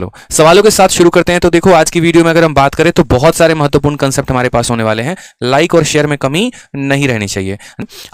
लो सवालों के साथ शुरू करते हैं। तो देखो आज की वीडियो में अगर हम बात करें तो बहुत सारे महत्वपूर्ण कंसेप्ट हमारे पास होने वाले हैं। लाइक और शेयर में कमी नहीं रहनी चाहिए।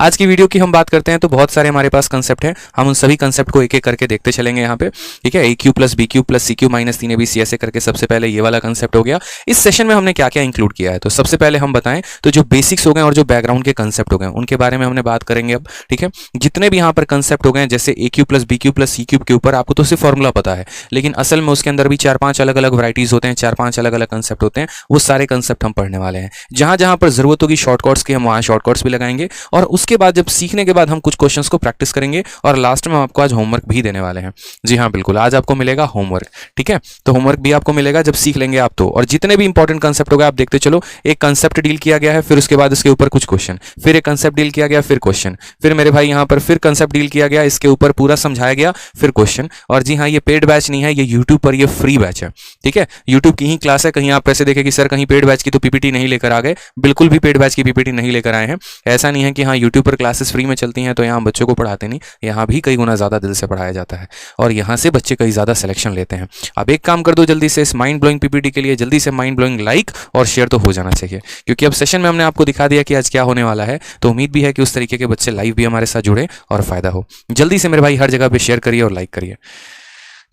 आज की वीडियो की हम बात करते हैं तो बहुत सारे हमारे पास कंसेप्ट हैं। हम उन सभी कंसेप्ट को एक एक करके देखते चलेंगे यहाँ पे, ठीक है। A cube plus b cube plus c cube minus 3ab ऐसे करके सबसे पहले ये वाला कंसेप्ट हो गया। इस सेशन में हमने क्या क्या इंक्लूड किया है, तो सबसे पहले हम बताएं तो जो बेसिक्स हो गए और जो बैकग्राउंड के कंसेप्ट हो गए उनके बारे में हमने बात करेंगे अब, ठीक है। जितने भी यहाँ पर कंसेप्ट हो गए जैसे a cube plus b cube plus c cube के ऊपर आपको तो सिर्फ फॉर्मूला पता है, लेकिन असल में उसके अंदर भी 4-5 अलग अलग वैरायटीज होते हैं, 4-5 अलग अलग कंसेप्ट होते हैं। वो सारे कंसेप्ट हम पढ़ने वाले हैं। जहां जहां पर जरूरत होगी शॉर्टकट्स की हम वहां शॉर्टकट्स भी लगाएंगे, और उसके बाद जब सीखने के बाद हम कुछ क्वेश्चंस को प्रैक्टिस करेंगे और लास्ट में हम आपको आज होमवर्क भी देने वाले हैं। जी हाँ बिल्कुल, आज आपको मिलेगा होमवर्क, ठीक है। तो होमवर्क भी आपको मिलेगा जब सीख लेंगे आप तो। और जितने भी इंपॉर्टेंट कंसेप्ट हो गए आप देखते चलो। एक कंसेप्ट डील किया गया है, फिर उसके बाद इसके ऊपर कुछ क्वेश्चन, फिर एक कंसेप्ट डील किया गया, फिर क्वेश्चन, फिर मेरे भाई यहाँ पर फिर कंसेप्ट डील किया गया, इसके ऊपर पूरा समझाया गया, फिर क्वेश्चन। और जी हाँ, ये पेड बैच नहीं है, ये यूट्यूब पर ये फ्री बैच है, ठीक है। यूट्यूब की ही क्लास है। कहीं आप पैसे देखें कि सर कहीं पेड बैच की तो पीपीटी नहीं लेकर आ गए, बिल्कुल भी पेड बैच की पीपीटी नहीं लेकर आए हैं। ऐसा नहीं है कि हाँ यूट्यूब पर क्लासेस फ्री में चलती हैं तो यहाँ बच्चों को पढ़ाते नहीं, यहाँ भी कई गुना ज़्यादा दिल से पढ़ाया जाता है और यहाँ से बच्चे कई ज़्यादा सिलेक्शन लेते हैं। अब एक काम कर दो जल्दी से, इस माइंड ब्लोइंग पीपीटी के लिए जल्दी से माइंड ब्लोइंग लाइक और शेयर तो हो जाना चाहिए, क्योंकि अब सेशन में हमने आपको दिखा दिया कि आज क्या होने वाला है। तो उम्मीद भी है कि उस तरीके के बच्चे लाइव भी हमारे साथ जुड़े और फायदा हो। जल्दी से मेरे भाई हर जगह पे शेयर करिए और लाइक करिए,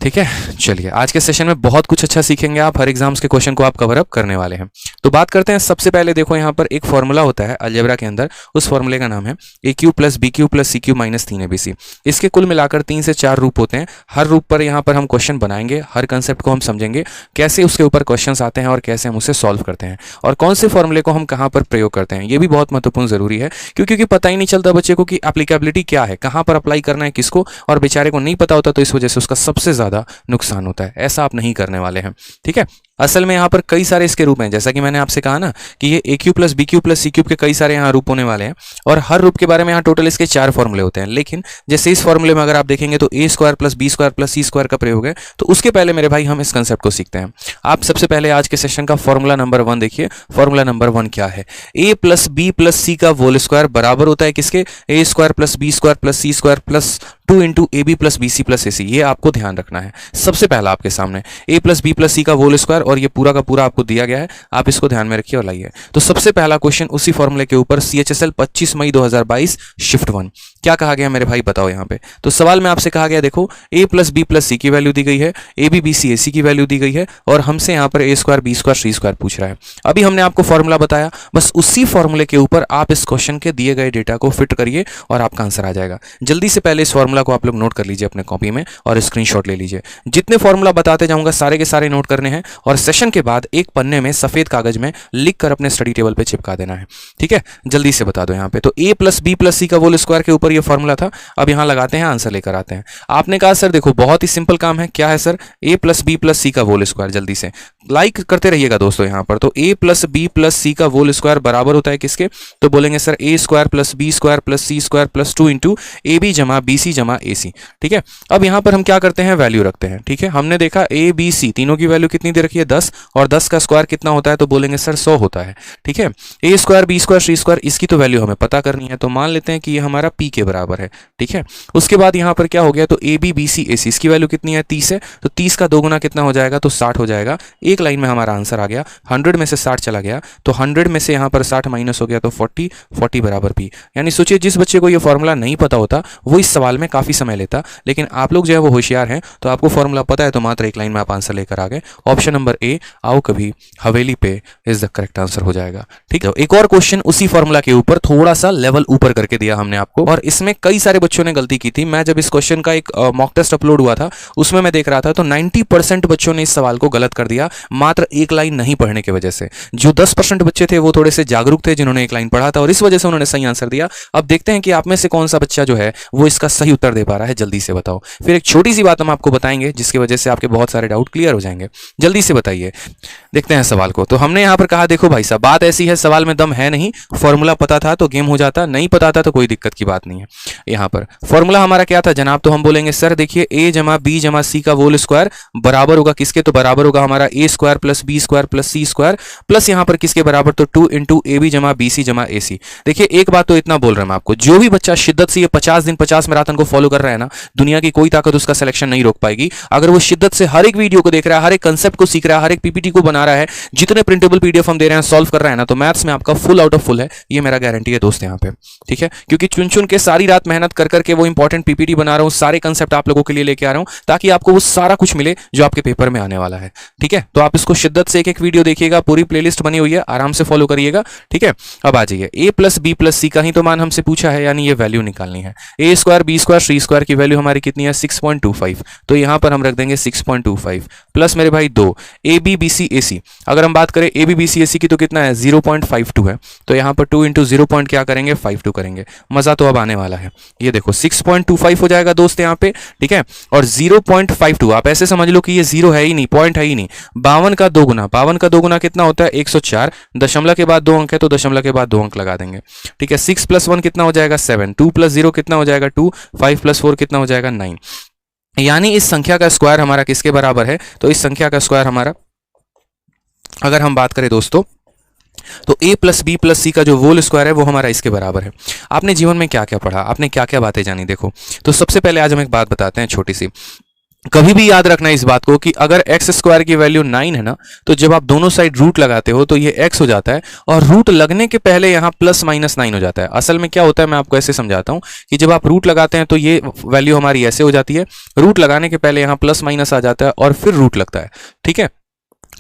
ठीक है। चलिए आज के सेशन में बहुत कुछ अच्छा सीखेंगे आप। हर एग्जाम्स के क्वेश्चन को आप कवर अप करने वाले हैं। तो बात करते हैं सबसे पहले, देखो यहाँ पर एक फॉर्मूला होता है अलजेब्रा के अंदर, उस फॉर्मूले का नाम है a cube plus b cube plus c cube minus 3abc। इसके कुल मिलाकर 3 से 4 रूप होते हैं। हर रूप पर यहाँ पर हम क्वेश्चन बनाएंगे, हर कंसेप्ट को हम समझेंगे, कैसे उसके ऊपर क्वेश्चन आते हैं और कैसे हम उसे सॉल्व करते हैं, और कौन से फॉर्मूले को हम कहाँ पर प्रयोग करते हैं। ये भी बहुत महत्वपूर्ण जरूरी है, क्योंकि पता ही नहीं चलता बच्चे को कि एप्लीकेबिलिटी क्या है, कहाँ पर अप्लाई करना है किसको, और बेचारे को नहीं पता होता तो इस वजह से उसका सबसे ज्यादा नुकसान होता है। ऐसा आप नहीं करने वाले हैं, ठीक है। असल में यहाँ पर कई सारे इसके रूप हैं, जैसा कि मैंने आपसे कहा ना कि ये a cube plus b cube plus c cube के कई सारे यहाँ रूप होने वाले हैं, और हर रूप के बारे में यहाँ टोटल इसके 4 फॉर्मूले होते हैं। लेकिन जैसे इस फॉर्मूले में अगर आप देखेंगे तो a square plus B square plus C square का प्रयोग है। तो उसके पहले मेरे भाई हम इस कंसेप्ट को सीखते हैं। आप सबसे पहले आज के सेशन का फॉर्मूला नंबर 1 देखिए। फॉर्मूला नंबर 1 क्या है? ए प्लस बी प्लस सी का होल स्क्वायर बराबर होता है किसके? A square plus B square plus C square plus 2 into A B plus B c plus a c. ये आपको ध्यान रखना है। सबसे पहला आपके सामने ए प्लस बी प्लस सी का होल स्क्वायर, और ये पूरा का पूरा आपको दिया गया है, आप इसको ध्यान में रखिए और लाइए। तो सबसे पहला क्वेश्चन उसी फॉर्मूले के ऊपर, CHSL 25 मई 2022 शिफ्ट 1। क्या कहा गया मेरे भाई बताओ यहाँ पे? तो सवाल में आपसे कहा गया, देखो ए प्लस बी प्लस सी की वैल्यू दी गई है, A B B C A c की वैल्यू दी गई है, और हमसे यहाँ पर ए स्क्वायर बी स्क्वायर सी स्क्वायर पूछ रहा है। अभी हमने आपको फॉर्मूला बताया, बस उसी फॉर्मूले के ऊपर आप इस क्वेश्चन के दिए गए डेटा को फिट करिए और आपका आंसर आ जाएगा। जल्दी से पहले इस फॉर्मूला को आप लोग नोट कर लीजिए अपने कॉपी में और स्क्रीनशॉट ले लीजिए। जितने फॉर्मूला बताते जाऊंगा सारे के सारे नोट करने हैं, और सेशन के बाद एक पन्ने में सफेद कागज में लिख कर अपने स्टडी टेबल पे चिपका देना है, ठीक है। जल्दी से बता दो यहाँ पे। तो ए प्लस बी प्लस सी का होल स्क्वायर के ऊपर ये फॉर्मूला था। अब यहाँ लगाते हैं, आंसर लेकर आते हैं। आपने कहा सर देखो बहुत ही सिंपल काम है, क्या है सर? ए प्लस बी प्लस सी का होल स्क्वायर। जल्दी से लाइक करते रहिएगा दोस्तों यहाँ पर। तो ए प्लस बी प्लस सी का होल स्क्वायर बराबर होता है किसके? तो बोलेंगे सर ए square plus B square plus सी स्क्वायर प्लस 2 इंटू ए बी जमा बी सी जमा ए सी, ठीक है। अब यहाँ पर हम क्या करते हैं? वैल्यू रखते हैं, ठीक है। हमने देखा ए बी सी तीनों की वैल्यू कितनी दे रखी है? 10, और 10 का स्क्वायर कितना होता है? तो बोलेंगे सर 100 होता है, ठीक है। ए स्क्वायर बी स्क्वायर सी स्क्वायर, इसकी तो वैल्यू हमें पता करनी है, तो मान लेते हैं कि ये हमारा पी के बराबर है, ठीक है। उसके बाद यहाँ पर क्या हो गया? तो ए बी बी सी ए सी, इसकी वैल्यू कितनी है? 30 है। तो 30 का 2 गुना कितना हो जाएगा? तो 60 हो जाएगा। एक लाइन में हमारा आंसर आ गया। 100 में से 60 चला गया, तो 100 में से यहाँ पर 60 माइनस हो गया, तो 40, 40 बराबर पी। यानी सोचिए जिस बच्चे को ये फॉर्मूला नहीं पता होता वो इस सवाल में काफी समय लेता, लेकिन आप लोग जो है वो होशियार हैं, तो आपको फॉर्मूला पता है, तो मात्र एक लाइन में आप आंसर लेकर आ गए। ऑप्शन नंबर ए, आओ कभी हवेली पे, इज द करेक्ट आंसर हो जाएगा, ठीक है। एक और क्वेश्चन उसी फॉर्मूला के ऊपर थोड़ा सा लेवल ऊपर करके दिया हमने आपको, और इसमें कई सारे बच्चों ने गलती की थी। मैं जब इस क्वेश्चन का एक मॉक टेस्ट अपलोड हुआ था उसमें मैं देख रहा था, तो 90% बच्चों ने इस सवाल को गलत कर दिया, मात्र एक लाइन नहीं पढ़ने की वजह से। जो 10% बच्चे थे वो थोड़े से जागरूक थे, जिन्होंने एक लाइन पढ़ा था, और इस वजह से उन्होंने सही आंसर दिया। अब देखते हैं कि आप में से कौन सा बच्चा जो है वो इसका सही उत्तर दे पा रहा है। जल्दी से बताओ। फिर एक छोटी सी बात हम आपको बताएंगे जिसकी वजह से आपके बहुत सारे डाउट क्लियर हो जाएंगे। जल्दी से बताइए। देखते हैं सवाल को। तो हमने यहाँ पर कहा देखो भाई साहब बात ऐसी है, सवाल में दम है नहीं, फॉर्मूला पता था तो गेम हो जाता, नहीं पता था तो कोई दिक्कत की बात नहीं है। यहाँ पर फॉर्मूला हमारा क्या था जनाब, तो हम बोलेंगे सर देखिए a जमा बी जमा सी का होल स्क्वायर बराबर होगा किसके, तो बराबर होगा हमारा a square plus B square plus C square plus यहाँ पर किसके बराबर, तो 2 इंटू ए बी जमा बी सी जमा ए सी। देखिए एक बात तो इतना बोल रहा हूं मैं आपको, जो भी बच्चा शिद्दत से ये 50 दिन 50 मैराथन को फॉलो कर रहा है ना, दुनिया की कोई ताकत उसका सिलेक्शन नहीं रोक पाएगी। अगर वो शिद्दत से हर एक वीडियो को देख रहा है, हर एक कंसेप्ट को सीख रहा है, हर एक पीपीटी को बना रहा है, जितने प्रिंटेबल पीडीएफ हम दे रहे हैं सॉल्व कर रहा है ना, तो मैथ्स में आपका फुल आउट ऑफ फुल है, ये मेरा गारंटी है दोस्त यहाँ पे। ठीक है, क्योंकि चुन चुन के सारी रात मेहनत कर करके वो इंपॉर्टेंट पीपीटी बना रहा हूँ, सारे कंसेप्ट आप लोगों के लिए लेके आ रहा हूँ ताकि आपको वो सारा कुछ मिले जो आपके पेपर में आने वाला है। ठीक है, तो आप इसको शिद्दत से एक एक वीडियो देखिएगा, पूरी प्लेलिस्ट बनी हुई है, आराम से फॉलो करिएगा। ठीक है, अब आ जाइए, a प्लस बी प्लस सी का ही तो मान हमसे पूछा है, यानी ये वैल्यू निकालनी है। a square B square C square की वैल्यू हमारी कितनी है 6.25, तो यहां पर हम रख देंगे 6.25 प्लस मेरे भाई 2 ए बी बी सी ए सी। अगर हम बात करें A B B C A c की तो कितना है 0.52 है, तो यहां पर 2 इंटू 0. क्या करेंगे 52 करेंगे। मजा तो अब आने वाला है, ये देखो 6.25 हो जाएगा दोस्त यहाँ पे। ठीक है, और 0.52 आप ऐसे समझ लो कि ये जीरो है ही नहीं, पॉइंट है ही नहीं। 52 का 2 गुना, 52 का 2 गुना कितना होता है 104, दशमलव के बाद 2 अंक है तो दशमलव के बाद 2 अंक लगा देंगे। ठीक है, 6 प्लस 1 कितना हो जाएगा 7, 2 प्लस 0 कितना हो जाएगा 2, 5 प्लस 4 कितना हो जाएगा 9। यानी इस संख्या का स्क्वायर हमारा किसके बराबर है, तो इस संख्या का स्क्वायर हमारा अगर हम बात करें दोस्तों तो a प्लस बी प्लस सी का जो होल स्क्वायर है वो हमारा इसके बराबर है। आपने जीवन में क्या क्या पढ़ा, आपने क्या क्या बातें जानी, देखो तो सबसे पहले आज हम एक बात बताते हैं छोटी सी। कभी भी याद रखना इस बात को कि अगर एक्स स्क्वायर की वैल्यू 9 है ना, तो जब आप दोनों साइड रूट लगाते हो तो ये x हो जाता है, और रूट लगने के पहले यहाँ प्लस माइनस 9 हो जाता है। असल में क्या होता है मैं आपको ऐसे समझाता हूँ कि जब आप रूट लगाते हैं तो ये वैल्यू हमारी ऐसे हो जाती है, रूट लगाने के पहले यहाँ प्लस माइनस आ जाता है और फिर रूट लगता है। ठीक है,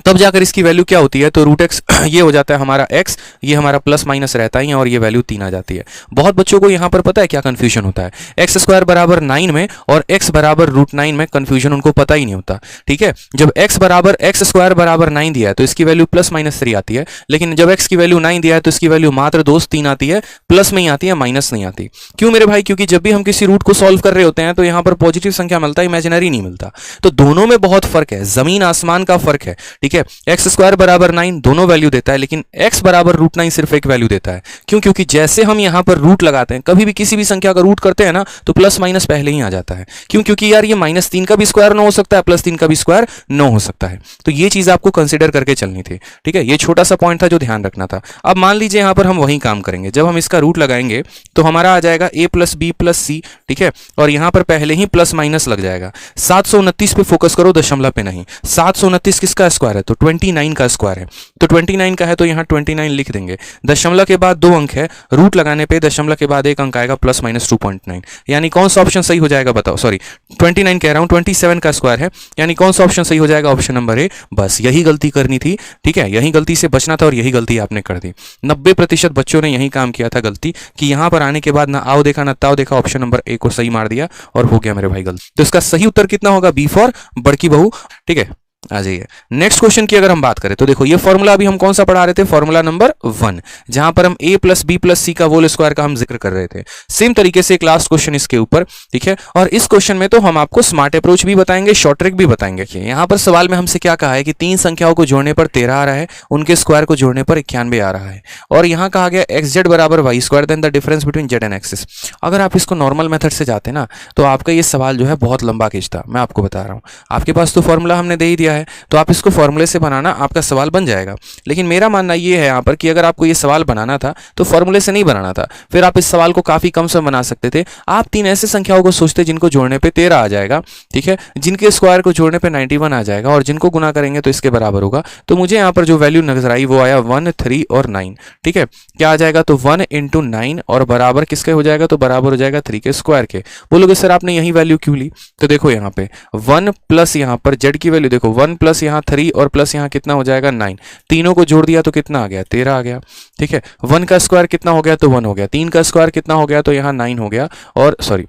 तब जाकर इसकी वैल्यू क्या होती है, तो रूट एक्स ये हो जाता है हमारा x, ये हमारा प्लस माइनस रहता है और ये वैल्यू 3 आ जाती है। बहुत बच्चों को यहाँ पर पता है क्या कंफ्यूजन होता है, एक्स स्क्वायर बराबर 9 में और x बराबर रूट 9 में कंफ्यूजन उनको पता ही नहीं होता। ठीक है, जब x बराबर एक्स स्क्वायर बराबर 9 दिया है तो इसकी वैल्यू प्लस माइनस 3 आती है, लेकिन जब x की वैल्यू 9 दिया है तो इसकी वैल्यू मात्र दोस्त 3 आती है, प्लस में ही आती है, माइनस नहीं आती। क्यों मेरे भाई, क्योंकि जब भी हम किसी रूट को सॉल्व कर रहे होते हैं तो यहाँ पर पॉजिटिव संख्या मिलता है, इमेजिनरी नहीं मिलता। तो दोनों में बहुत फर्क है, जमीन आसमान का फर्क है। ठीक है, एक्स स्क्वायर बराबर 9 दोनों वैल्यू देता है, लेकिन x बराबर रूट 9 सिर्फ एक वैल्यू देता है। क्यों, क्योंकि जैसे हम यहां पर रूट लगाते हैं, कभी भी किसी भी संख्या का रूट करते हैं ना तो प्लस माइनस पहले ही आ जाता है। क्यों, क्योंकि यार ये -3 का भी स्क्वायर 9 हो सकता है, +3 का भी स्क्वायर 9 हो सकता है। तो ये चीज आपको कंसिडर करके चलनी थी। ठीक है, ये छोटा सा पॉइंट था जो ध्यान रखना था। अब मान लीजिए यहां पर हम वही काम करेंगे, जब हम इसका रूट लगाएंगे तो हमारा आ जाएगा a plus B plus c. ठीक है, और यहां पर पहले ही प्लस माइनस लग जाएगा। 729 पे फोकस करो, दशमलव पे नहीं। 729 किसका स्क्वायर है, तो 29 का स्क्वायर है, तो 29 का है तो यहाँ 29 लिख देंगे। दशमलव के बाद 2 अंक है, रूट लगाने पे दशमलव के बाद 1 अंक आएगा, प्लस माइनस 2.9। यानी कौन सा ऑप्शन सही हो जाएगा बताओ, सॉरी 29 कह रहा हूँ, 27 का स्क्वायर है, यानी कौन सा ऑप्शन सही हो जाएगा, ऑप्शन नंबर ए। बस यही गलती करनी थी। ठीक है, यही गलती से बचना था और यही गलती आपने कर दी। 90% बच्चों ने यही काम किया था गलती, कि यहाँ पर आने के बाद ना आओ देखा ना ताओ देखा, ऑप्शन नंबर ए को सही मार दिया और हो गया मेरे भाई गलती। तो इसका सही उत्तर कितना होगा, बी फॉर बड़की बहू। ठीक है, आ जाइए नेक्स्ट क्वेश्चन की अगर हम बात करें तो देखो ये फॉर्मूला अभी हम कौन सा पढ़ा रहे थे, फॉर्मूला नंबर 1, जहां पर हम a प्लस बी प्लस सी का होल स्क्वायर का हम जिक्र कर रहे थे। सेम तरीके से एक लास्ट क्वेश्चन इसके ऊपर। ठीक है, और इस क्वेश्चन में तो हम आपको स्मार्ट अप्रोच भी बताएंगे, शॉर्ट ट्रिक भी बताएंगे। यहाँ पर सवाल में हमसे क्या कहा है कि 3 संख्याओं को जोड़ने पर 13 आ रहा है, उनके स्क्वायर को जोड़ने पर 91 आ रहा है, और यहाँ कहा गया एक्स जेड बराबर Y square then the difference between Z and X is. अगर आप इसको नॉर्मल मेथड से जाते ना तो आपका ये सवाल जो है बहुत लंबा खींचता। मैं आपको बता रहा हूँ, आपके पास तो फॉर्मूला हमने दे ही दिया है, तो आप इसको फॉर्मूले से बनाना, आपका सवाल बन जाएगा। लेकिन मेरा मानना ये है यहाँ पर कि अगर आपको ये सवाल बनाना था तो फॉर्मूले से नहीं बनाना था, फिर आप इस सवाल को काफी कम समय बना सकते थे। आप 3 ऐसे संख्याओं को सोचते जिनको जोड़ने पे 13 आ जाएगा, ठीक है, जिनके स्क्वायर को जोड़ने पे 91 आ जाएगा, और जिनको गुना करेंगे तो इसके बराबर होगा। तो मुझे यहाँ पर जो वैल्यू नजर आई वो आया 1, 3 और 9। ठीक है, क्या आ जाएगा, तो 1 इंटू 9 और बराबर किसके हो जाएगा, तो बराबर हो जाएगा 3 के स्क्वायर के। बोलोगे सर आपने यही वैल्यू क्यों ली, तो देखो यहाँ पे 1 प्लस यहाँ पर जेड की वैल्यू देखो 1 प्लस यहाँ 3 और प्लस यहाँ कितना हो जाएगा 9, तीनों को जोड़ दिया तो कितना आ गया 13 आ गया। ठीक है, 1 का स्क्वायर कितना हो गया, तो 1 हो गया, 3 का स्क्वायर कितना हो गया, तो यहाँ 9 हो गया, और सॉरी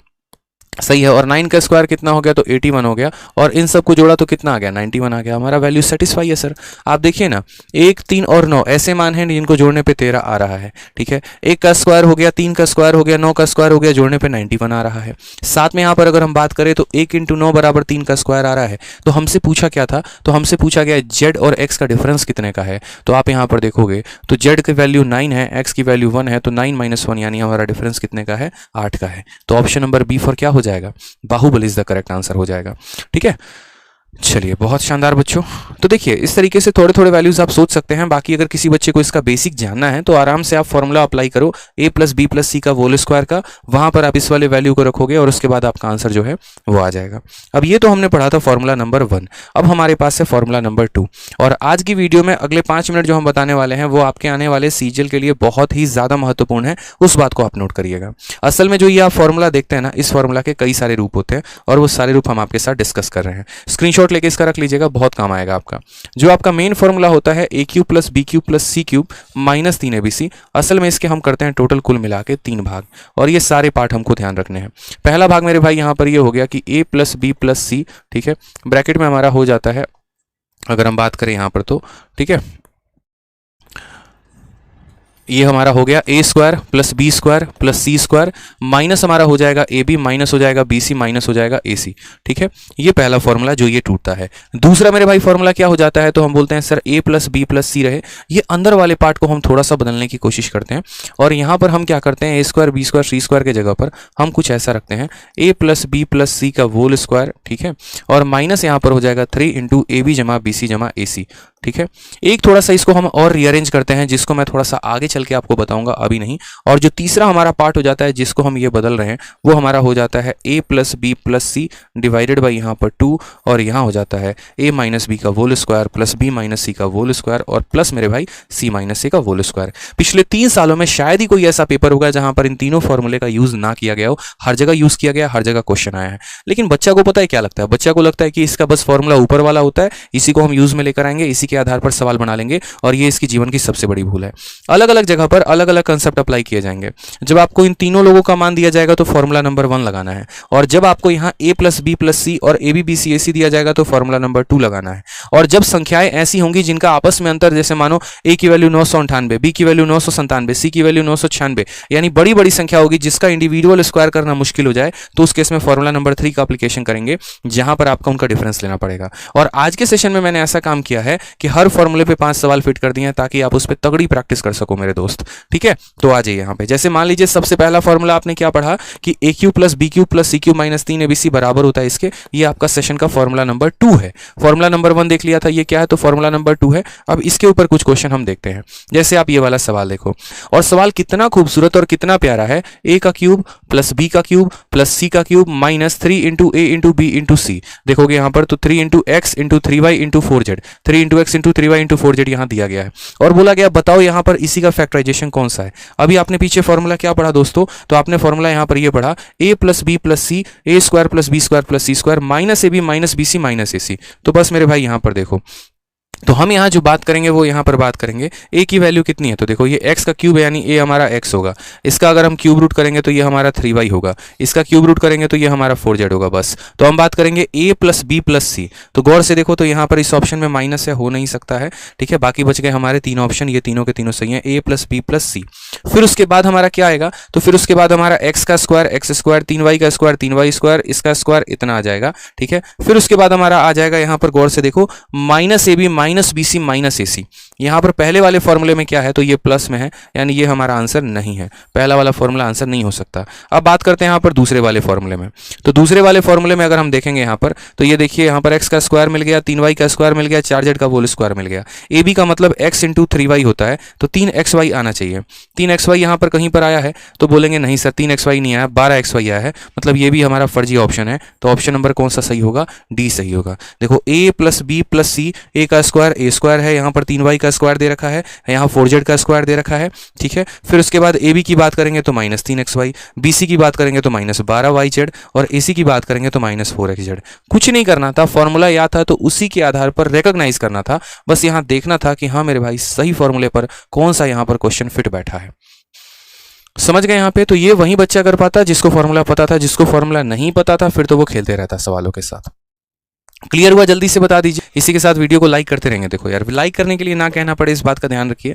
सही है। और 9 का स्क्वायर कितना हो गया, तो 81 हो गया, और इन सब को जोड़ा तो कितना आ गया, 91 आ गया। हमारा वैल्यू सेटिस्फाई है सर। आप देखिए ना, 1, 3 और 9 ऐसे मान हैं जिनको जोड़ने पे 13 आ रहा है। ठीक है, 1 का स्क्वायर हो गया, 3 का स्क्वायर हो गया, 9 का स्क्वायर हो गया, जोड़ने पे 91 आ रहा है। साथ में यहाँ पर अगर हम बात करें तो 1 × 9 बराबर 3 का स्क्वायर आ रहा है। तो हमसे पूछा क्या था, तो हमसे पूछा गया जेड और एक्स का डिफरेंस कितने का है। तो आप यहाँ पर देखोगे तो जेड की वैल्यू 9 है, एक्स की वैल्यू 1 है, तो 9 - 1 यानी हमारा डिफरेंस कितने का है, 8 का है। तो ऑप्शन नंबर बी फॉर क्या हो जाएगा, Bahubali is the correct answer हो जाएगा। ठीक है, चलिए बहुत शानदार बच्चों। तो देखिए इस तरीके से थोड़े थोड़े वैल्यूज आप सोच सकते हैं। बाकी अगर किसी बच्चे को इसका बेसिक जानना है तो आराम से आप फॉर्मूला अप्लाई करो a + b + c का होल स्क्वायर का, वहां पर आप इस वाले वैल्यू को रखोगे और उसके बाद आपका आंसर जो है वो आ जाएगा। अब ये तो हमने पढ़ा था फॉर्मूला नंबर 1। अब हमारे पास है फॉर्मूला नंबर 2। और आज की वीडियो में अगले 5 मिनट जो हम बताने वाले हैं वो आपके आने वाले सीजीएल के लिए बहुत ही ज्यादा महत्वपूर्ण है, उस बात को आप नोट करिएगा। असल में जो ये आप फॉर्मूला देखते हैं ना, इस फॉर्मूला के कई सारे रूप होते हैं और वो सारे रूप हम आपके साथ डिस्कस कर रहे हैं। स्क्रीनशॉट लेके इसका रख लीजिएगा, बहुत काम आएगा आपका। जो आपका मेन फॉर्मूला होता है a³ + b³ + c³ - 3abc, असल में इसके हम करते हैं टोटल कुल मिला के 3 भाग, और ये सारे पार्ट हमको ध्यान रखने हैं। पहला भाग मेरे भाई यहाँ पर ये हो गया कि a + b + c, ठीक है, ब्रैकेट में हमारा हो जाता है, अगर हम बात करें यहाँ पर तो, ठीक है, ये हमारा हो गया a² + b² + c² माइनस हमारा हो जाएगा ab, माइनस हो जाएगा bc, माइनस हो जाएगा ac। ठीक है, ये पहला फॉर्मूला जो ये टूटता है। दूसरा मेरे भाई फॉर्मूला क्या हो जाता है, तो हम बोलते हैं सर a + b + c रहे, ये अंदर वाले पार्ट को हम थोड़ा सा बदलने की कोशिश करते हैं, और यहाँ पर हम क्या करते हैं, a² b² c² के जगह पर हम कुछ ऐसा रखते हैं a + b + c का होल स्क्वायर। ठीक है, और माइनस यहाँ पर हो जाएगा 3 × ab - bc - ac। ठीक है, एक थोड़ा सा इसको हम और रीअरेंज करते हैं, जिसको मैं थोड़ा सा आगे चल के आपको बताऊंगा, अभी नहीं। और जो तीसरा हमारा पार्ट हो जाता है जिसको हम ये बदल रहे हैं, वो हमारा हो जाता है a + b + c divided by यहाँ पर 2, और यहाँ हो जाता है a - b का होल स्क्वायर + b - c का होल स्क्वायर और प्लस मेरे भाई c - c का होल स्क्वायर। पिछले 3 सालों में शायद ही कोई ऐसा पेपर होगा जहां पर इन तीनों फॉर्मूले का यूज ना किया गया हो। हर जगह यूज किया गया, हर जगह क्वेश्चन आया है। लेकिन बच्चा को पता है क्या लगता है, बच्चा को लगता है कि इसका बस फॉर्मूला ऊपर वाला होता है, इसी को हम यूज में लेकर आएंगे, इसी के आधार पर सवाल बना लेंगे, और ये इसकी जीवन की सबसे बड़ी भूल है। अलग अलग जगह पर अलग अलग कंसेप्ट अप्लाई किए जाएंगे। जब आपको इन तीनों लोगों का मान दिया जाएगा तो फॉर्मूला नंबर 1 लगाना है, और जब आपको यहाँ a + b + c और ab bc ac दिया जाएगा तो फॉर्मूला नंबर 2 लगाना है। और जब संख्याएं ऐसी होंगी जिनका आपस में अंतर, जैसे मानो a की वैल्यू 998, b की वैल्यू 997, c की वैल्यू 996, यानी बड़ी बड़ी संख्या होगी जिसका इंडिविजुअल स्क्वायर करना मुश्किल हो जाए, तो उस केस में फॉर्मूला नंबर 3 का एप्लीकेशन करेंगे, जहां पर आपका उनका डिफरेंस लेना पड़ेगा। और आज के सेशन में मैंने ऐसा काम किया है कि हर फॉर्मूले पे 5 सवाल फिट कर दिए हैं, ताकि आप उस पर तगड़ी प्रैक्टिस कर सको मेरे दोस्त। ठीक है, तो आ जाइए यहाँ पे। जैसे मान लीजिए सबसे पहला फॉर्मूला आपने क्या पढ़ा कि a³ + b³ + c³ - 3abc बराबर होता है इसके, ये आपका सेशन का फॉर्मूला नंबर 2 है। फॉर्मूला नंबर 1 देख लिया था, ये क्या है, तो फॉर्मूला नंबर 2 है। अब इसके ऊपर कुछ क्वेश्चन हम देखते हैं। जैसे आप ये वाला सवाल देखो, और सवाल कितना खूबसूरत और कितना प्यारा है, a³ + b³ + c³ - 3 × a × b × c। देखोगे यहाँ पर तो 3 × x × 3y × 4z, 3 × x × 3y × 4z यहाँ दिया गया है, और बोला गया बताओ यहाँ पर इसी का फैक्टराइजेशन कौन सा है। अभी आपने पीछे फॉर्मूला क्या पढ़ा दोस्तों, तो आपने फॉर्मूला यहाँ पर ये पढ़ा a + b + c a² + b² + c² - ab - bc - ac। तो बस मेरे भाई यहाँ पर देखो, तो हम यहाँ जो बात करेंगे वो यहाँ पर बात करेंगे a की वैल्यू कितनी है, तो देखो ये x का क्यूब है, यानी a हमारा x होगा। इसका अगर हम क्यूब रूट करेंगे तो ये हमारा 3y होगा, इसका क्यूब रूट करेंगे तो ये हमारा 4z होगा। बस तो हम बात करेंगे a + b + c। तो गौर से देखो, तो यहाँ पर इस ऑप्शन में माइनस है, हो नहीं सकता है। ठीक है, बाकी बच गए हमारे 3 ऑप्शन, ये तीनों के तीनों सही हैं, a + b + c। फिर उसके बाद हमारा क्या आएगा, तो फिर उसके बाद हमारा x का स्क्वायर x², 3y का स्क्वायर 3y², इसका स्क्वायर इतना आ जाएगा। ठीक है, फिर उसके बाद हमारा आ जाएगा यहाँ पर, गौर से देखो, -ab - bc - ac। यहाँ पर पहले वाले फॉर्मूले में क्या है, तो ये प्लस में है, यानी ये हमारा आंसर नहीं है, पहला वाला फॉर्मूला आंसर नहीं हो सकता। अब बात करते हैं यहाँ पर दूसरे वाले फॉर्मूले में। तो दूसरे वाले फॉर्मूले में अगर हम देखेंगे यहाँ पर, तो ये देखिए यहाँ पर x का स्क्वायर मिल गया, 3y का स्क्वायर मिल गया, 4z का होल स्क्वायर मिल गया। ab का मतलब x × 3y होता है, तो 3xy आना चाहिए। 3xy यहाँ पर कहीं पर आया है, तो बोलेंगे नहीं सर 3xy नहीं आया, 12xy आया है, मतलब ये भी हमारा फर्जी ऑप्शन है। तो ऑप्शन नंबर कौन सा सही होगा, डी सही होगा। देखो a + b + c, a का स्क्वायर a² है, यहाँ पर 3y का स्क्वायर दे रखा है, यहाँ 4z का स्क्वायर दे रखा है। ठीक है, फिर उसके बाद ab की बात करेंगे तो -3xy, bc की बात करेंगे तो -12yz, और ac की बात करेंगे तो -4xz। कुछ नहीं करना था, फॉर्मूला याद था तो उसी के आधार पर रिकॉग्नाइज करना था। बस यहाँ देखना था कि हाँ मेरे भाई सही फॉर्मूले पर कौन सा यहाँ पर क्वेश्चन फिट बैठा है। समझ गए यहाँ पे? तो ये वही बच्चा कर पाता जिसको फॉर्मूला पता था, जिसको फॉर्मूला नहीं पता था फिर तो वो खेलते रहता सवालों के साथ। क्लियर हुआ? जल्दी से बता दीजिए। इसी के साथ वीडियो को लाइक करते रहेंगे। देखो यार, लाइक करने के लिए ना कहना पड़े, इस बात का ध्यान रखिए,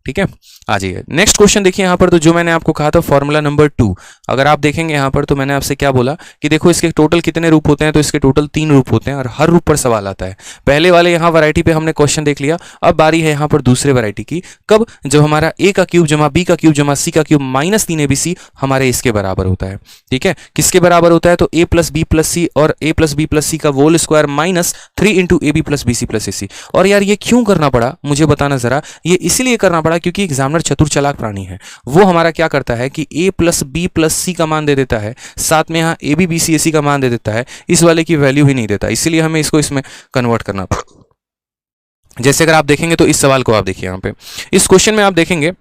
ठीक है। आ जाइए नेक्स्ट क्वेश्चन देखिए यहाँ पर। तो जो मैंने आपको कहा था फॉर्मूला नंबर 2, अगर आप देखेंगे यहाँ पर तो मैंने आपसे क्या बोला कि देखो इसके टोटल कितने रूप होते हैं, तो इसके टोटल 3 रूप होते हैं और हर रूप पर सवाल आता है। पहले वाले यहाँ वैरायटी पे हमने क्वेश्चन देख लिया, अब बारी है यहाँ पर दूसरे वैरायटी की। कब? जब हमारा a का क्यूब जमा b का क्यूब जमा c का क्यूब माइनस 3abc हमारे इसके बराबर होता है, ठीक है। किसके बराबर होता है? तो a plus B plus c और a प्लस बी प्लस सी का whole square minus 3 into A B plus B c plus a c. और यार ये क्यों करना पड़ा मुझे बताना जरा। ये इसलिए करना पड़ा क्योंकि एग्जामिनर चतुर चालाक प्राणी है। वो हमारा क्या करता है कि a प्लस बी प्लस सी का मान दे देता है, साथ में यहाँ ए बी बी सी ए सी का मान दे देता है, इस वाले की वैल्यू ही नहीं देता, इसीलिए हमें इसको इसमें कन्वर्ट करना पड़ा। जैसे अगर आप देखेंगे तो इस सवाल को आप देखिए यहाँ पे, इस क्वेश्चन में आप देखेंगे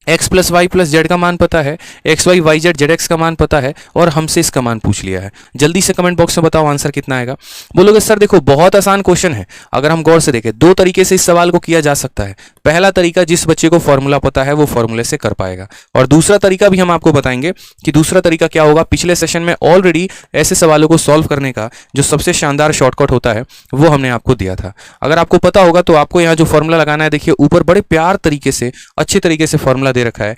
x plus Y plus Z का मान पता है, X Y Y Z Z X का मान पता है और हमसे इसका मान पूछ लिया है। जल्दी से कमेंट बॉक्स में बताओ आंसर कितना आएगा। बोलोगे सर देखो बहुत आसान क्वेश्चन है। अगर हम गौर से देखें, 2 तरीके से इस सवाल को किया जा सकता है। पहला तरीका, जिस बच्चे को फॉर्मूला पता है वो फॉर्मूले से कर पाएगा, और दूसरा तरीका भी हम आपको बताएंगे कि दूसरा तरीका क्या होगा। पिछले सेशन में ऑलरेडी ऐसे सवालों को सॉल्व करने का जो सबसे शानदार शॉर्टकट होता है वो हमने आपको दिया था। अगर आपको पता होगा तो आपको यहाँ जो फॉर्मूला लगाना है, देखिए ऊपर बड़े प्यार तरीके से अच्छे तरीके से फॉर्मूला दे रखा है।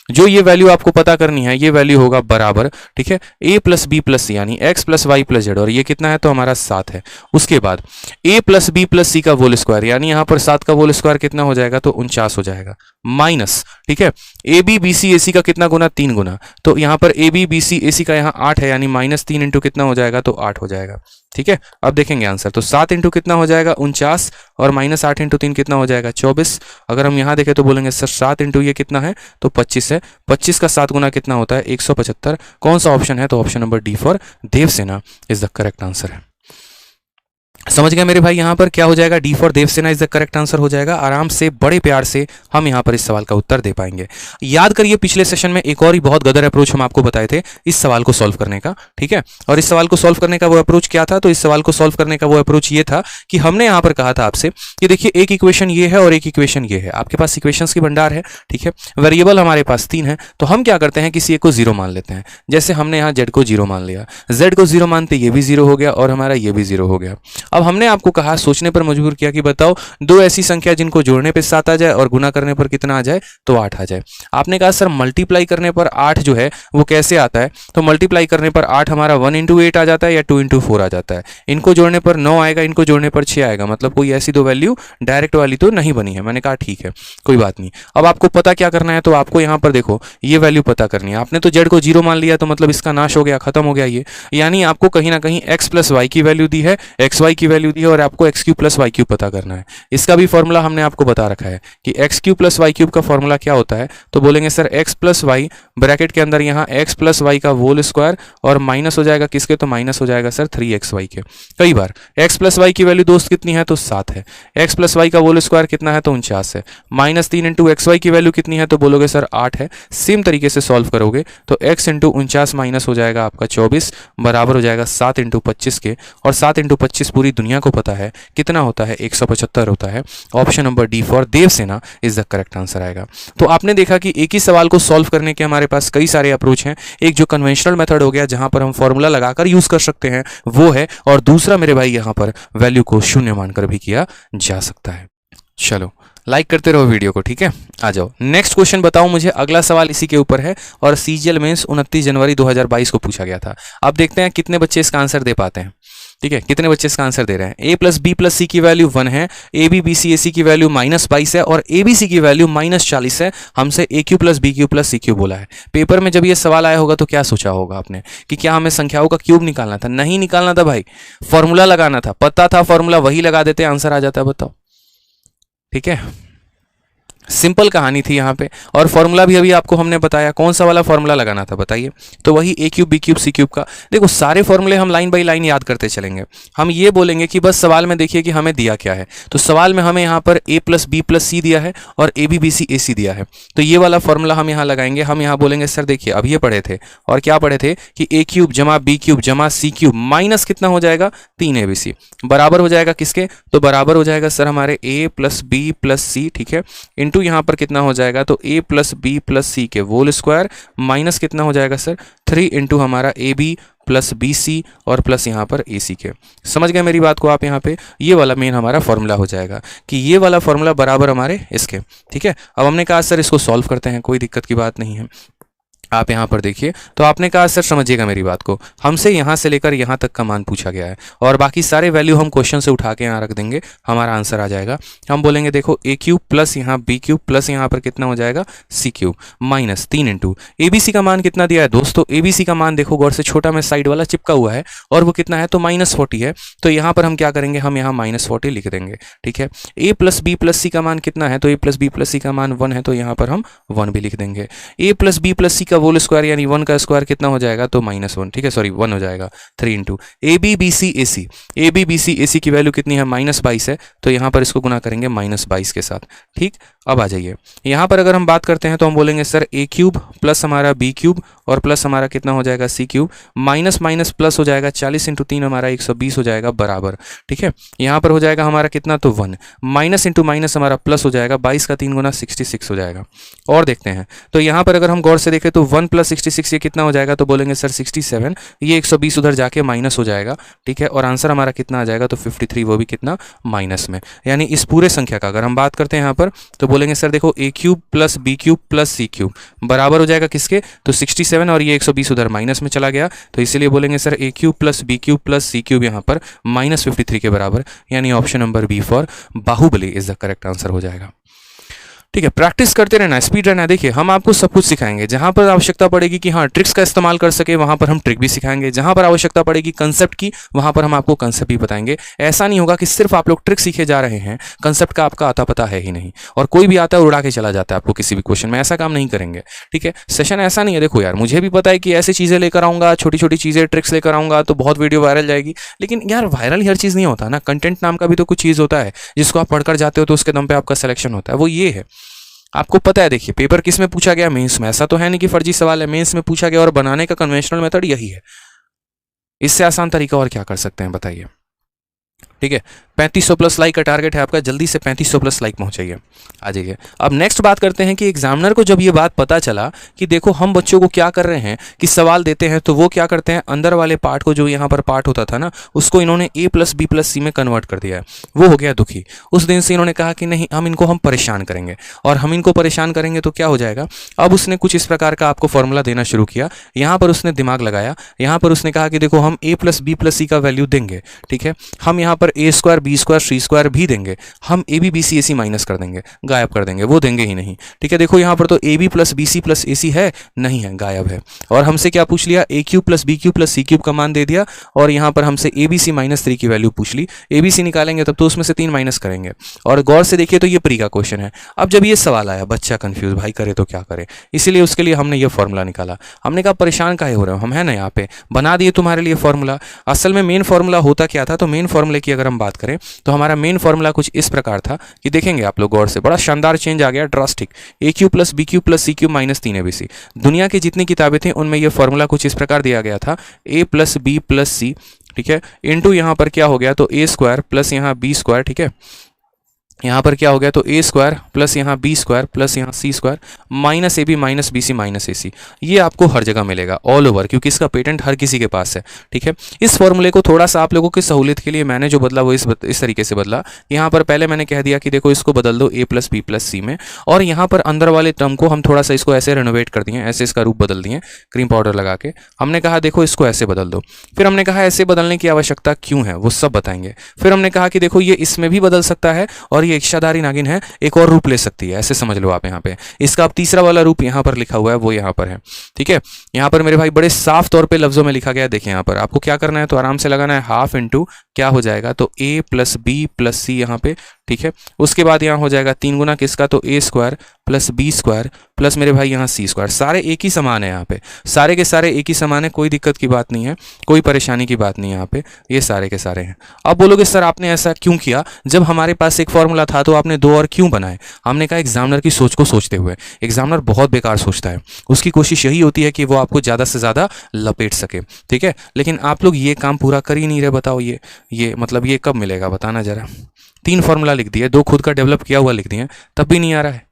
जो ये वैल्यू आपको पता करनी है, ये वैल्यू होगा बराबर, ठीक है, a plus B plus C यानी x plus Y plus Z, और ये कितना है तो हमारा 7 है। उसके बाद a प्लस बी प्लस सी का होल स्क्वायर, यानी यहाँ पर 7 का होल स्क्वायर कितना हो जाएगा तो 49 हो जाएगा, माइनस, ठीक है, ए बी बी सी ए सी का कितना गुना, 3 गुना, तो यहाँ पर ए बी बी सी ए सी का यहाँ 8 है, यानी माइनस 3 इंटू कितना हो जाएगा तो 8 हो जाएगा, ठीक है। अब देखेंगे आंसर, तो 7 इंटू कितना हो जाएगा 49 और माइनस 8 इंटू 3 कितना हो जाएगा 24। अगर हम यहाँ देखें तो बोलेंगे सर 7 इंटू ये कितना है तो 25 है, 25 का 7 गुना कितना होता है 175। कौन सा ऑप्शन है तो option number D for Devsena is the correct answer है। समझ गया मेरे भाई, यहाँ पर क्या हो जाएगा, D for Devsena is the correct answer हो जाएगा। आराम से बड़े प्यार से हम यहाँ पर इस सवाल का उत्तर दे पाएंगे। याद करिए पिछले सेशन में एक और ही बहुत गदर अप्रोच हम आपको बताए थे इस सवाल को सॉल्व करने का, ठीक है। और इस सवाल को सॉल्व करने का वो अप्रोच क्या था, तो इस सवाल को सॉल्व करने का वो अप्रोच ये था कि हमने यहाँ पर कहा था आपसे कि देखिए एक इक्वेशन ये है और एक इक्वेशन ये है, आपके पास इक्वेशंस की भंडार है, ठीक है, वेरिएबल हमारे पास 3 है, तो हम क्या करते हैं किसी एक को 0 मान लेते हैं। जैसे हमने यहाँ जेड को 0 मान लिया, जेड को 0 मानते ये भी 0 हो गया और हमारा ये भी 0 हो गया। अब हमने आपको कहा, सोचने पर मजबूर किया कि बताओ 2 ऐसी संख्या जिनको जोड़ने पे 7 आ जाए और गुना करने पर कितना आ जाए तो 8 आ जाए। आपने कहा सर मल्टीप्लाई करने पर 8 जो है वो कैसे आता है, तो मल्टीप्लाई करने पर 8 हमारा 1 इंटू 8 आ जाता है या 2 इंटू 4 आ जाता है। इनको जोड़ने पर 9 आएगा, इनको जोड़ने पर 6 आएगा, मतलब कोई ऐसी 2 वैल्यू डायरेक्ट वाली तो नहीं बनी है। मैंने कहा ठीक है कोई बात नहीं। अब आपको पता क्या करना है, तो आपको यहाँ पर देखो ये वैल्यू पता करनी है। आपने तो जेड को 0 मान लिया तो मतलब इसका नाश हो गया, खत्म हो गया ये, यानी आपको कहीं ना कहीं x प्लस वाई की वैल्यू दी है, एक्स वाई की वैल्यू दी है और आपको X cube plus Y cube पता करना है। इसका भी फॉर्मूला हमने आपको बता रखा है कि X cube plus Y cube का फॉर्मूला क्या होता है, तो बोलेंगे sir X plus Y bracket के अंदर यहाँ एक्स प्लस वाई का होल स्क्वायर और माइनस हो जाएगा किसके, तो माइनस हो जाएगा सर 3xy के। कई बार एक्स प्लस वाई की वैल्यू दोस्त कितनी है तो 7 है, एक्स प्लस वाई का होल स्क्वायर कितना है तो 49 है, माइनस 3 इंटू एक्स वाई की वैल्यू कितनी है तो बोलोगे सर 8 है। सेम तरीके से सॉल्व करोगे तो x इंटू 49 माइनस हो जाएगा आपका 24 बराबर हो जाएगा 7 इंटू 25 के, और 7 इंटू 25 पूरी दुनिया को पता है कितना होता है 175 होता है। Option number D for Devsena is the correct answer आएगा। तो आपने देखा कि एक ही सवाल को सॉल्व करने के हमारे पास कई सारे अप्रोच हैं। एक जो कन्वेंशनल मेथड हो गया जहां पर हम फॉर्मूला लगाकर यूज कर सकते हैं वो है, और दूसरा मेरे भाई यहां पर वैल्यू को शून्य मानकर भी किया जा सकता है। चलो लाइक करते रहो वीडियो को, ठीक है। आ जाओ नेक्स्ट क्वेश्चन बताओ मुझे। अगला सवाल इसी के ऊपर है और सीजीएल मेंस 29 जनवरी 2022 को पूछा गया था। अब देखते हैं कितने बच्चे इसका आंसर दे पाते हैं, ठीक है, कितने बच्चे इसका आंसर दे रहे हैं। a प्लस बी प्लस सी की वैल्यू 1 है, A B B C A c की वैल्यू -22 है और ए बी सी की वैल्यू -40 है। हमसे a cube plus b cube plus c cube बोला है। पेपर में जब ये सवाल आया होगा तो क्या सोचा होगा आपने कि क्या हमें संख्याओं का क्यूब निकालना था? नहीं निकालना था भाई, फॉर्मूला लगाना था। पता था फॉर्मूला, वही लगा देते आंसर आ जाता है। बताओ, ठीक है, सिंपल कहानी थी यहाँ पे। और फॉर्मूला भी अभी आपको हमने बताया, कौन सा वाला फॉर्मूला लगाना था बताइए, तो वही ए cube B cube C cube का। देखो सारे फॉर्मूले हम लाइन बाय लाइन याद करते चलेंगे। हम ये बोलेंगे कि बस सवाल में देखिए कि हमें दिया क्या है। तो सवाल में हमें यहाँ पर ए प्लस बी प्लस सी दिया है और ए बी बी सी ए सी दिया है, तो ये वाला फॉर्मूला हम यहाँ लगाएंगे। हम यहाँ बोलेंगे सर देखिए अब ये पढ़े थे और क्या पढ़े थे कि ए क्यूब जमा बी क्यूब जमा सी क्यूब माइनस कितना हो जाएगा 3abc बराबर हो जाएगा किसके, तो बराबर हो जाएगा सर हमारे ए प्लस बी प्लस सी, ठीक है, इंटू इनटू यहाँ पर कितना हो जाएगा, तो a plus B plus c के होल स्क्वायर माइनस कितना हो जाएगा सर 3 इंटू हमारा A B plus B C और प्लस यहाँ पर ए सी के। समझ गए मेरी बात को आप? यहाँ पे ये वाला मेन हमारा फॉर्मूला हो जाएगा कि ये वाला फॉर्मूला बराबर हमारे इसके। ठीक है, अब हमने कहा सर इसको सॉल्व करते हैं, कोई दिक्कत की बात नहीं है। आप यहाँ पर देखिए, तो आपने कहा सर समझिएगा मेरी बात को, हमसे यहाँ से लेकर यहाँ तक का मान पूछा गया है और बाकी सारे वैल्यू हम क्वेश्चन से उठा के यहाँ रख देंगे, हमारा आंसर आ जाएगा। हम बोलेंगे देखो ए क्यूब प्लस यहाँ बी क्यूब प्लस यहाँ पर कितना हो जाएगा c cube minus 3 into A B c का मान कितना दिया है दोस्तों, ए बी सी का मान देखो गौर से, छोटा में साइड वाला चिपका हुआ है और वो कितना है तो -40 है। तो यहाँ पर हम क्या करेंगे, हम यहाँ -40 लिख देंगे। ठीक है, ए प्लस बी प्लस सी का मान कितना है, तो ए प्लस बी प्लस सी का मान 1 है, तो यहाँ पर हम 1 भी लिख देंगे। ए प्लस बी प्लस सी का होल स्क्वायर यानी 1 का स्क्वायर कितना हो जाएगा, तो -1। ठीक है, सॉरी 1 हो जाएगा 3 into A B B C A c, a B B C A c की वैल्यू कितनी है -22 है, तो यहाँ पर इसको गुना करेंगे -22 के साथ। ठीक, अब आ जाइए यहाँ पर अगर हम बात करते हैं तो हम बोलेंगे सर ए क्यूब प्लस हमारा बी क्यूब और प्लस हमारा कितना हो जाएगा c cube, minus minus plus हो जाएगा 40 इंटू 3 हमारा 120 हो जाएगा बराबर। ठीक है, यहाँ पर हो जाएगा हमारा कितना, तो 1 माइनस इंटू माइनस हमारा प्लस हो जाएगा, 22 का 3 गुना 66 हो जाएगा। और देखते हैं तो यहाँ पर अगर हम गौर से देखें तो 1 प्लस 66 ये कितना हो जाएगा, तो बोलेंगे सर 67, ये 120 उधर जाके माइनस हो जाएगा। ठीक है, और आंसर हमारा कितना आ जाएगा, तो 53, वो भी कितना माइनस में। यानी इस पूरे संख्या का अगर हम बात करते हैं यहाँ पर तो बोलेंगे सर देखो a cube plus b cube plus c cube बराबर हो जाएगा किसके, तो 67 और ये 120 उधर माइनस में चला गया, तो इसीलिए बोलेंगे sir a cube plus b cube plus c cube यहाँ पर -53 के बराबर, यानी option number b for Bahubali is the correct answer हो जाएगा। ठीक है, प्रैक्टिस करते रहना, स्पीड रहना। देखिए हम आपको सब कुछ सिखाएंगे, जहां पर आवश्यकता पड़ेगी कि हाँ ट्रिक्स का इस्तेमाल कर सके वहां पर हम ट्रिक भी सिखाएंगे, जहां पर आवश्यकता पड़ेगी कंसेप्ट की वहां पर हम आपको कंसेप्ट भी बताएंगे। ऐसा नहीं होगा कि सिर्फ आप लोग ट्रिक सीखे जा रहे हैं, कंसेप्ट का आपका आता पता है ही नहीं, और कोई भी आता है उड़ा के चला जाता है आपको किसी भी क्वेश्चन में। ऐसा काम नहीं करेंगे। ठीक है, सेशन ऐसा नहीं है। देखो यार मुझे भी पता है कि ऐसी चीज़ें लेकर आऊँगा, छोटी छोटी चीज़ें ट्रिक्स लेकर आऊँगा तो बहुत वीडियो वायरल जाएगी, लेकिन यार वायरल हर चीज़ नहीं होता ना, कंटेंट नाम का भी तो कुछ चीज़ होता है जिसको आप पढ़कर जाते हो तो उसके दम पे आपका सिलेक्शन होता है, वो ये है। आपको पता है, देखिए पेपर किस में पूछा गया, मेंस में। ऐसा तो है नहीं कि फर्जी सवाल है, मेंस में पूछा गया और बनाने का कन्वेंशनल मेथड यही है। इससे आसान तरीका और क्या कर सकते हैं बताइए। ठीक है, 3500 प्लस लाइक का टारगेट है आपका, जल्दी से 3500 प्लस लाइक पहुंचाइए, आ जाइए। अब नेक्स्ट बात करते हैं कि एग्जामिनर को जब ये बात पता चला कि देखो हम बच्चों को क्या कर रहे हैं कि सवाल देते हैं तो वो क्या करते हैं, अंदर वाले पार्ट को, जो यहाँ पर पार्ट होता था ना, उसको इन्होंने ए प्लस बी प्लस सी में कन्वर्ट कर दिया है। वो हो गया दुखी। उस दिन से इन्होंने कहा कि नहीं, हम परेशान करेंगे, और हम इनको परेशान करेंगे तो क्या हो जाएगा। अब उसने कुछ इस प्रकार का आपको फॉर्मूला देना शुरू किया। यहाँ पर उसने दिमाग लगाया, यहाँ पर उसने कहा कि देखो हम ए प्लस बी प्लस सी का वैल्यू देंगे। ठीक है, हम यहाँ पर ए स्क्वायर बी स्क्वायर सी स्क्वायर भी देंगे, हम A B B C A C minus कर देंगे, गायब कर देंगे, वो देंगे ही नहीं। ठीक है, देखो यहाँ पर तो a B plus B c plus a c है, नहीं है, गायब है। और हमसे क्या पूछ लिया, a cube plus b cube plus c cube का मान दे दिया, और यहाँ पर हमसे ए बी सी -3 की वैल्यू पूछ ली। ए बी सी निकालेंगे तब तो उसमें से 3 माइनस करेंगे। और गौर से देखिए तो ये प्री का क्वेश्चन है। अब जब ये सवाल आया, बच्चा कंफ्यूज, भाई करे तो क्या करे, इसीलिए उसके लिए हमने ये फॉर्मूला निकाला। हमने कहा परेशान काहे हो रहे हो, हम है ना यहाँ पे, बना दिए तुम्हारे लिए फॉर्मूला। असल में मेन फॉर्मूला होता क्या था, तो मेन फॉर्मूले की अगर हम बात करें तो हमारा मेन फॉर्मूला कुछ इस प्रकार था कि देखेंगे आप लोग गौर से, बड़ा शानदार चेंज आ गया, drastic. A cube plus b cube plus c cube -3 ABC। दुनिया की जितनी किताबें थी उनमें यह फॉर्मूला कुछ इस प्रकार दिया गया था, a plus B plus c, ठीक है, इनटू यहाँ पर क्या हो गया, तो ए स्क्वायर प्लस यहाँ बी स्क्वायर। ठीक है, यहाँ पर क्या हो गया, तो ए स्क्वायर प्लस यहाँ बी स्क्वायर प्लस यहाँ c square minus a b minus b c minus a c. ये आपको हर जगह मिलेगा, ऑल ओवर, क्योंकि इसका पेटेंट हर किसी के पास है। ठीक है, इस फॉर्मूले को थोड़ा सा आप लोगों की सहूलियत के लिए मैंने जो बदला वो इस तरीके से बदला। यहाँ पर पहले मैंने कह दिया कि देखो इसको बदल दो ए प्लस बी प्लस सी में, और यहाँ पर अंदर वाले टर्म को हम थोड़ा सा इसको ऐसे रेनोवेट कर दिए, ऐसे इसका रूप बदल दिए क्रीम पाउडर लगा के। हमने कहा देखो इसको ऐसे बदल दो। फिर हमने कहा ऐसे बदलने की आवश्यकता क्यों है वो सब बताएंगे। फिर हमने कहा कि देखो ये इसमें भी बदल सकता है, और ये इच्छाधारी नागिन है, एक और रूप ले सकती है, ऐसे समझ लो आप। यहाँ पे इसका अब तीसरा वाला रूप यहाँ पर लिखा हुआ है, वो यहाँ पर है। ठीक है, यहाँ पर मेरे भाई बड़े साफ तौर पे लफ्जों में लिखा गया है। देखिए यहाँ पर आपको क्या करना है, तो आराम से लगाना है, हाफ इंटू क्या हो जाएगा, तो ए प्लस बी प्लस सी यहाँ पे। ठीक है, उसके बाद यहाँ हो जाएगा 3 गुना किसका, तो a square plus B square plus मेरे भाई यहाँ सी स्क्वायर। सारे एक ही समान है यहाँ पे, सारे के सारे एक ही समान है, कोई दिक्कत की बात नहीं है, कोई परेशानी की बात नहीं है यहाँ पे, ये सारे के सारे हैं। अब बोलोगे सर आपने ऐसा क्यों किया, जब हमारे पास एक फॉर्मूला था तो आपने 2 और क्यों बनाए। हमने कहा एग्जामिनर की सोच को सोचते हुए, एग्जामिनर बहुत बेकार सोचता है, उसकी कोशिश यही होती है कि वो आपको ज़्यादा से ज़्यादा लपेट सके। ठीक है, लेकिन आप लोग ये काम पूरा कर ही नहीं रहे। बताओ ये मतलब ये कब मिलेगा, बताना जरा। 3 फॉर्मूला लिख दिए, 2 खुद का डेवलप किया हुआ लिख दिए, तब भी नहीं आ रहा है।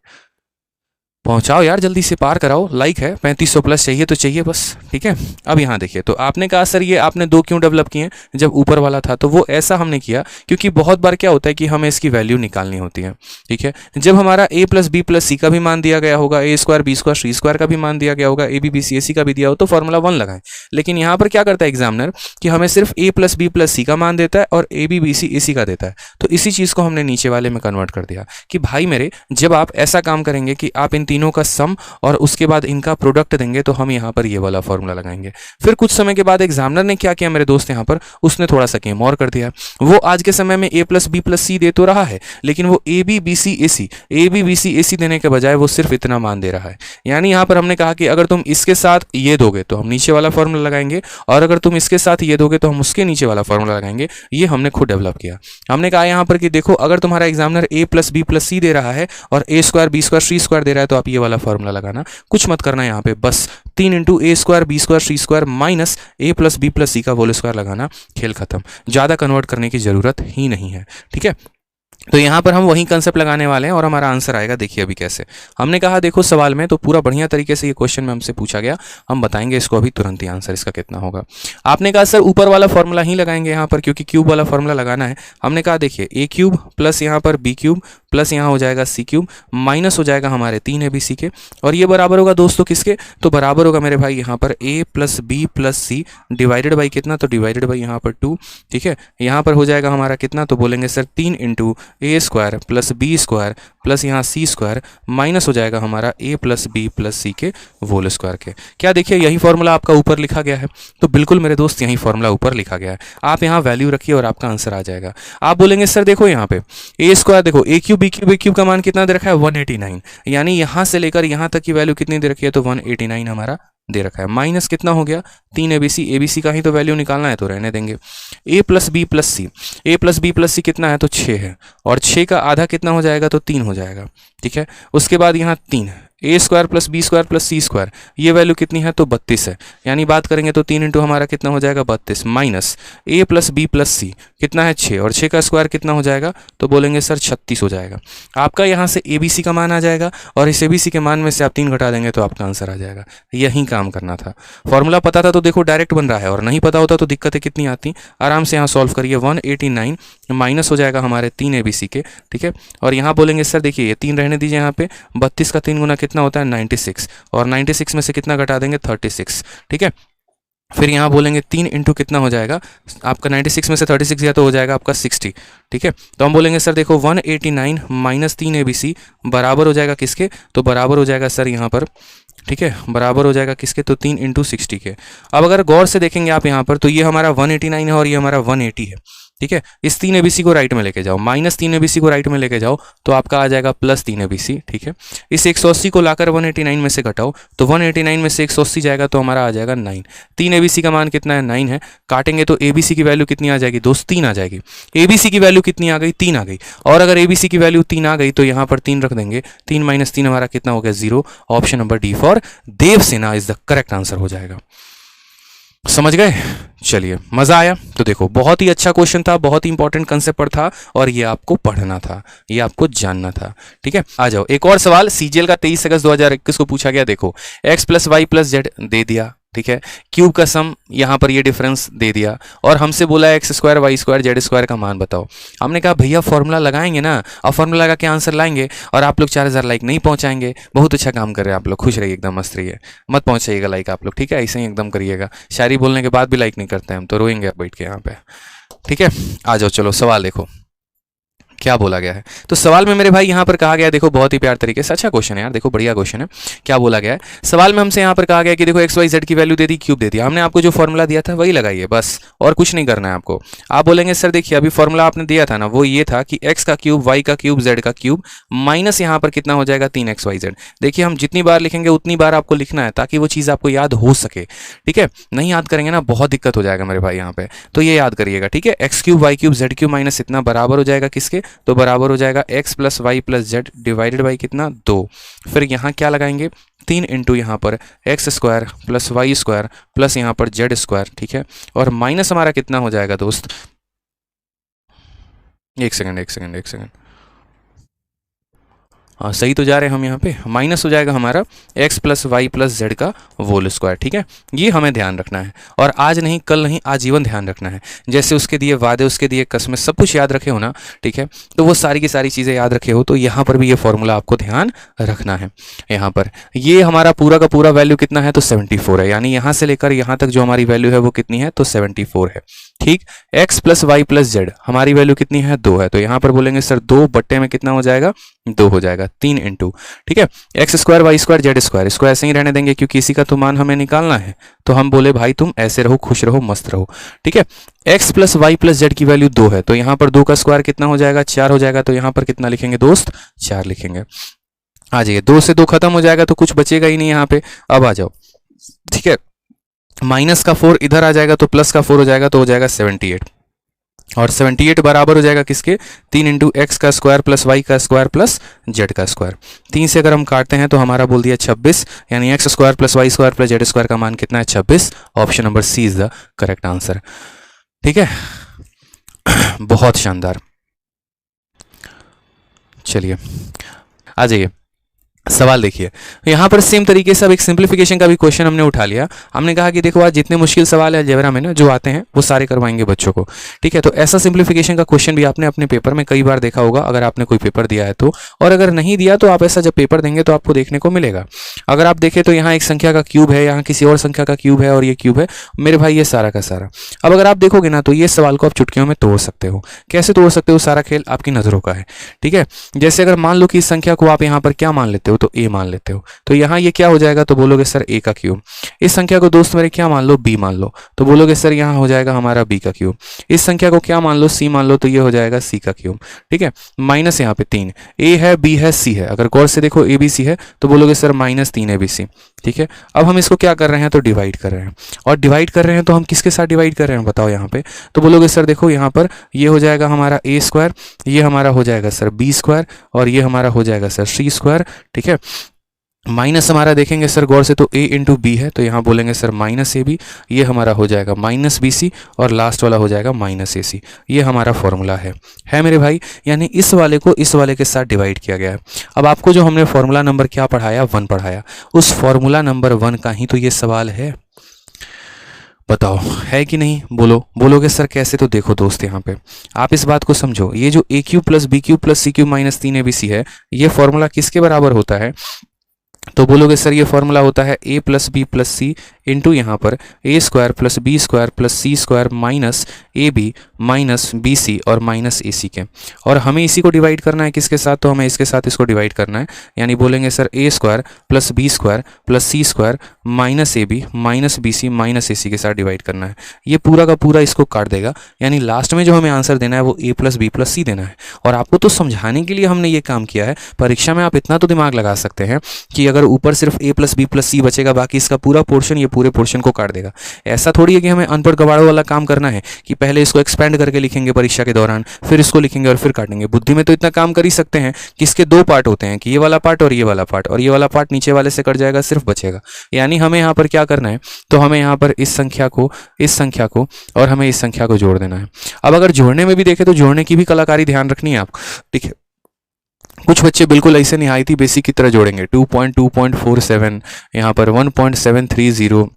पहुंचाओ यार, जल्दी से पार कराओ। लाइक है 3500 प्लस चाहिए तो चाहिए बस, ठीक है। अब यहाँ देखिए, तो आपने कहा सर ये आपने 2 क्यों डेवलप किए जब ऊपर वाला था, तो वो ऐसा हमने किया क्योंकि बहुत बार क्या होता है कि हमें इसकी वैल्यू निकालनी होती है, ठीक है। जब हमारा a प्लस बी प्लस सी का भी मान दिया गया होगा, a square B square C square का भी मान दिया गया होगा, ए बी बी सी ए सी का भी दिया हो, तो फॉर्मूला 1 लगाएं। लेकिन यहाँ पर क्या करता है एग्जामिनर कि हमें सिर्फ a प्लस बी प्लस सी का मान देता है और ए बी बी सी ए सी का देता है। तो इसी चीज़ को हमने नीचे वाले में कन्वर्ट कर दिया कि भाई मेरे, जब आप ऐसा काम करेंगे कि आप इन तीनों का सम और उसके बाद इनका प्रोडक्ट देंगे, तो हम यहाँ पर ये वाला फॉर्मूला लगाएंगे। फिर कुछ समय के बाद एग्जामिनर ने क्या किया मेरे दोस्त, यहाँ पर उसने थोड़ा सा गेम और कर दिया। वो आज के समय में a plus B plus c दे तो रहा है, लेकिन वो ए बी बी सी ए सी देने के बजाय वो सिर्फ इतना मान दे रहा है। यानी यहाँ पर हमने कहा कि अगर तुम इसके साथ ये दोगे तो हम नीचे वाला फॉर्मूला लगाएंगे, और अगर तुम इसके साथ ये दोगे तो हम उसके नीचे वाला फॉर्मूला लगाएंगे। ये हमने खुद डेवलप किया। हमने कहा यहाँ पर कि देखो, अगर तुम्हारा examiner a plus B plus c दे रहा है और a square B square C square दे रहा है, तो आप ये वाला फॉर्मूला लगाना, कुछ मत करना यहाँ पे, बस 3 into a square B square C square minus A plus B plus सी का होल स्क्वायर लगाना, खेल खत्म। ज़्यादा कन्वर्ट करने की ज़रूरत ही नहीं है, ठीक है। तो यहाँ पर हम वही कंसेप्ट लगाने वाले हैं और हमारा आंसर आएगा। देखिए अभी कैसे, हमने कहा देखो सवाल में तो पूरा बढ़िया तरीके से ये क्वेश्चन में हमसे पूछा गया, हम बताएंगे इसको अभी तुरंत ही आंसर इसका कितना होगा। आपने कहा सर ऊपर वाला फॉर्मूला ही लगाएंगे यहाँ पर, क्योंकि क्यूब वाला फॉर्मूला लगाना है। हमने कहा देखिए ए क्यूब प्लस यहाँ पर बी क्यूब प्लस यहाँ हो जाएगा सी क्यूब माइनस हो जाएगा हमारे 3 ए बी सी के, और ये बराबर होगा दोस्तों किसके, तो बराबर होगा मेरे भाई यहाँ पर a plus B plus C divided by कितना, तो डिवाइडेड बाई यहाँ पर 2, ठीक है। यहाँ पर हो जाएगा हमारा कितना, तो बोलेंगे sir 3 into a square plus B square plus यहाँ सी स्क्वायर माइनस हो जाएगा हमारा a plus B plus c के होल स्क्वायर के। क्या देखिए यही फॉर्मूला आपका ऊपर लिखा गया है, तो बिल्कुल मेरे दोस्त यही फॉर्मूला ऊपर लिखा गया है। आप यहाँ वैल्यू रखिए और आपका आंसर आ जाएगा। आप बोलेंगे सर देखो यहाँ पे ए स्क्वायर, देखो ए क्यूब बी क्यूब का मान कितना दे रखा है 189, यानी यहाँ से लेकर यहाँ तक की वैल्यू कितनी दे रखी है, तो 189 हमारा दे रखा है। माइनस कितना हो गया 3 ए बी सी का ही तो वैल्यू निकालना है, तो रहने देंगे। ए प्लस बी प्लस सी कितना है, तो 6 है, और 6 का आधा कितना हो जाएगा, तो 3 हो जाएगा, ठीक है। उसके बाद यहाँ 3 a square plus B square plus C square, ये वैल्यू कितनी है, तो 32 है। यानी बात करेंगे तो 3 इंटू हमारा कितना हो जाएगा 32 माइनस ए प्लस बी प्लस सी कितना है 6, और 6 का स्क्वायर कितना हो जाएगा, तो बोलेंगे सर 36 हो जाएगा। आपका यहाँ से ए बी सी का मान आ जाएगा, और इस ए बी सी के मान में से आप 3 घटा देंगे तो आपका आंसर आ जाएगा। यही काम करना था। फॉर्मूला पता था तो देखो डायरेक्ट बन रहा है, और नहीं पता होता तो दिक्कतें कितनी आती। आराम से यहाँ सॉल्व करिए। 189 माइनस हो जाएगा हमारे 3 ए बी सी के, ठीक है। और यहाँ बोलेंगे सर देखिए ये 3 रहने दीजिए, यहाँ पे 32 का 3 गुना कितना होता है 96, और 96 में से कितना घटा देंगे 36, ठीक है। फिर यहाँ बोलेंगे 3 इंटू कितना हो जाएगा आपका 96 में से 36 गया तो हो जाएगा आपका 60, ठीक है। तो हम बोलेंगे सर देखो 189 माइनस 3 ए बी सी बराबर हो जाएगा किसके, तो बराबर हो जाएगा सर यहाँ पर, ठीक है, बराबर हो जाएगा किसके, तो 3 इंटू 60 के। अब अगर गौर से देखेंगे आप यहाँ पर, तो ये हमारा 189 है और ये हमारा 180 है, ठीक है। इस 3 ABC को राइट में लेके जाओ, माइनस 3 ABC को राइट में लेके जाओ तो आपका आ जाएगा प्लस 3 ABC, ठीक है। इस 180 को लाकर 189 में से घटाओ तो 189 में से 180 जाएगा तो हमारा आ जाएगा 9। 3 ABC का मान कितना है 9 है। काटेंगे तो ABC की वैल्यू कितनी आ जाएगी दोस्त, 3 आ जाएगी। ABC की वैल्यू कितनी आ गई, 3 आ गई। और अगर ABC की वैल्यू 3 आ गई तो यहाँ पर 3 रख देंगे, 3 माइनस 3 हमारा कितना हो गया 0। Option number D for Devsena is the correct answer हो जाएगा। समझ गए? चलिए, मजा आया? तो देखो बहुत ही अच्छा क्वेश्चन था, बहुत ही इंपॉर्टेंट कंसेप्ट पर था और ये आपको पढ़ना था, ये आपको जानना था, ठीक है। आ जाओ एक और सवाल सीजीएल का 23 अगस्त 2021 को पूछा गया। देखो x plus Y plus z दे दिया, ठीक है। क्यूब का सम यहाँ पर ये डिफरेंस दे दिया और हमसे बोला X square Y square Z square का मान बताओ। हमने कहा भैया फॉर्मूला लगाएंगे ना, और फॉर्मूला लगा के आंसर लाएंगे और आप लोग 4000 लाइक नहीं पहुंचाएंगे। बहुत अच्छा काम कर रहे हैं आप लोग, खुश रहिए, एकदम मस्त रहिए, मत पहुंचाइएगा लाइक आप लोग, ठीक है। ऐसे ही एकदम करिएगा, शायरी बोलने के बाद भी लाइक नहीं करते हैं हम तो रोएंगे बैठ के यहाँ पे, ठीक है। आ जाओ चलो सवाल देखो क्या बोला गया है। तो सवाल में मेरे भाई यहाँ पर कहा गया है, देखो बहुत ही प्यार तरीके से, अच्छा क्वेश्चन है यार, देखो बढ़िया क्वेश्चन है। क्या बोला गया है सवाल में हमसे यहाँ पर कहा गया कि देखो एक्स वाई जेड की वैल्यू दे दी, क्यूब दे दिया। हमने आपको जो फॉर्मूला दिया था वही लगाइए बस, और कुछ नहीं करना है आपको। आप बोलेंगे सर देखिए अभी फॉर्मूला आपने दिया था ना, वो ये था कि एक्स का क्यूब वाई का क्यूब जेड का क्यूब माइनस यहाँ पर कितना हो जाएगा 3x y z। देखिए हम जितनी बार लिखेंगे उतनी बार आपको लिखना है ताकि वो चीज़ आपको याद हो सके, ठीक है। नहीं याद करेंगे ना बहुत दिक्कत हो जाएगा मेरे भाई यहाँ पे, तो ये याद करिएगा, ठीक है। X cube Y cube Z cube minus इतना बराबर हो जाएगा किसके, तो बराबर हो जाएगा x plus Y plus Z divided by कितना 2। फिर यहाँ क्या लगाएंगे 3 इंटू यहाँ पर X square plus Y square plus यहाँ पर जेड स्क्वायर, ठीक है। और माइनस हमारा कितना हो जाएगा दोस्त, एक सेकंड एक सेकंड एक सेकंड, हाँ सही तो जा रहे हैं हम यहाँ पे। माइनस हो जाएगा हमारा x plus Y plus Z का होल स्क्वायर। ठीक है, ये हमें ध्यान रखना है, और आज नहीं कल नहीं आजीवन ध्यान रखना है। जैसे उसके दिए वादे, उसके दिए कस्में, सब कुछ याद रखे हो ना, ठीक है, तो वो सारी की सारी चीज़ें याद रखे हो, तो यहाँ पर भी ये फॉर्मूला आपको ध्यान रखना है। यहाँ पर ये हमारा पूरा का पूरा वैल्यू कितना है, तो 74 है, यानी यहाँ से लेकर यहाँ तक जो हमारी वैल्यू है वो कितनी है, तो 74 है। ठीक, x plus Y plus Z हमारी वैल्यू कितनी है, 2 है, तो यहाँ पर बोलेंगे सर 2 बट्टे में कितना हो जाएगा, 2 हो जाएगा, 3 इंटू, ठीक है, X square Y square Z square, इसको ऐसे ही रहने देंगे क्योंकि इसी का तो मान हमें निकालना है। तो हम बोले भाई तुम ऐसे रहो, खुश रहो, मस्त रहो। ठीक है, x plus Y plus Z की वैल्यू 2 है, तो यहाँ पर 2 का स्क्वायर कितना हो जाएगा, 4 हो जाएगा, तो यहाँ पर कितना लिखेंगे दोस्त, 4 लिखेंगे। आ जाइए, 2 से 2 खत्म हो जाएगा तो कुछ बचेगा ही नहीं यहाँ पे। अब आ जाओ, ठीक है, माइनस का 4 इधर आ जाएगा तो प्लस का 4 हो जाएगा, तो हो जाएगा 78, और 78 बराबर हो जाएगा किसके, 3 इंटू एक्स का स्क्वायर प्लस वाई का स्क्वायर प्लस जेड का स्क्वायर। 3 से अगर हम काटते हैं तो हमारा बोल दिया 26, यानी X square plus Y square plus Z square का मान कितना है, 26। Option number C is the correct answer. ठीक है, बहुत शानदार। चलिए आ जाइए, सवाल देखिए, यहाँ पर सेम तरीके से अब एक सिंप्लीफिकेशन का भी क्वेश्चन हमने उठा लिया। हमने कहा कि देखो आज जितने मुश्किल सवाल है अलजेब्रा में ना जो आते हैं वो सारे करवाएंगे बच्चों को। ठीक है, तो ऐसा सिंप्लीफिकेशन का क्वेश्चन भी आपने अपने पेपर में कई बार देखा होगा, अगर आपने कोई पेपर दिया है तो, और अगर नहीं दिया तो आप ऐसा जब पेपर देंगे तो आपको देखने को मिलेगा। अगर आप देखें तो यहाँ एक संख्या का क्यूब है, यहाँ किसी और संख्या का क्यूब है, और ये क्यूब है मेरे भाई, ये सारा का सारा। अब अगर आप देखोगे ना तो ये सवाल को आप चुटकियों में तोड़ सकते हो। कैसे तोड़ सकते हो, सारा खेल आपकी नजरों का है। ठीक है, जैसे अगर मान लो कि इस संख्या को आप यहाँ पर क्या मान लेते हो, तो ए मान लेते हो, तो यहाँ ये क्या हो जाएगा, तो बोलोगे सर ए का क्यूब। इस संख्या को दोस्त मेरे क्या मान लो, बी मान लो, तो बोलोगे सर यहाँ हो जाएगा हमारा बी का क्यूब। इस संख्या को क्या मान लो, सी मान लो, तो ये हो जाएगा सी का क्यूब। ठीक है, माइनस यहाँ पे 3, ए है, बी है, सी है, अगर गौर से देखो ए बी सी है, तो बोलोगे sir minus 3 A B C. ठीक है, अब हम इसको क्या कर रहे हैं, तो डिवाइड कर रहे हैं, और डिवाइड कर रहे हैं तो हम किसके साथ डिवाइड कर रहे हैं बताओ यहाँ पे, तो बोलोगे सर देखो यहाँ पर ये हो जाएगा हमारा ए स्क्वायर, ये हमारा हो जाएगा सर बी स्क्वायर, और ये हमारा हो जाएगा सर सी स्क्वायर। ठीक है, माइनस हमारा देखेंगे सर गौर से तो a इंटू बी है, तो यहाँ बोलेंगे सर माइनस ए बी, ये हमारा हो जाएगा माइनस बी सी, और लास्ट वाला हो जाएगा माइनस ए सी। ये हमारा फॉर्मूला है मेरे भाई, यानी इस वाले को इस वाले के साथ डिवाइड किया गया है। अब आपको जो हमने फॉर्मूला नंबर क्या पढ़ाया, 1 पढ़ाया, उस फॉर्मूला नंबर 1 का ही तो ये सवाल है। बताओ है कि नहीं, बोलो, बोलोगे सर कैसे, तो देखो दोस्त यहाँ पे आप इस बात को समझो, ये जो a cube plus b cube plus c cube minus 3 A B c है, ये फॉर्मूला किसके बराबर होता है, तो बोलोगे सर ये फॉर्मूला होता है a plus B plus c into यहाँ पर ए square plus B square plus C square minus a b minus b सी और माइनस ए सी के। और हमें इसी को डिवाइड करना है किसके साथ, तो हमें इसके साथ इसको डिवाइड करना है, यानी बोलेंगे sir A square plus B square plus C square minus a b minus b c minus a c के साथ डिवाइड करना है। ये पूरा का पूरा इसको काट देगा, यानी लास्ट में जो हमें आंसर देना है वो a प्लस बी प्लस सी देना है। और आपको तो समझाने के लिए हमने ये काम किया है, परीक्षा में आप इतना तो दिमाग लगा सकते हैं कि अगर ऊपर सिर्फ a प्लस बी प्लस सी बचेगा, बाकी इसका पूरा पोर्शन ये पूरे पोर्शन को काट देगा। ऐसा थोड़ी है कि हमें अनपढ़ गवाड़ों वाला काम करना है कि पहले इसको एक्सपेंड करके लिखेंगे परीक्षा के दौरान, फिर इसको लिखेंगे और फिर काटेंगे। बुद्धि में तो इतना काम कर ही सकते हैं कि इसके 2 पार्ट होते हैं कि ये वाला पार्ट और ये वाला पार्ट, और ये वाला पार्ट नीचे वाले से कट जाएगा, सिर्फ बचेगा। यानी हमें यहाँ पर क्या करना है, तो हमें यहाँ पर इस संख्या को और हमें इस संख्या को जोड़ देना है। अब अगर जोड़ने में भी देखें तो जोड़ने की भी कलाकारी ध्यान रखनी है आपको। ठीक है, कुछ बच्चे बिल्कुल ऐसे निहायती बेसिक की तरह जोड़ेंगे, 2.2.47, यहाँ पर 1.730,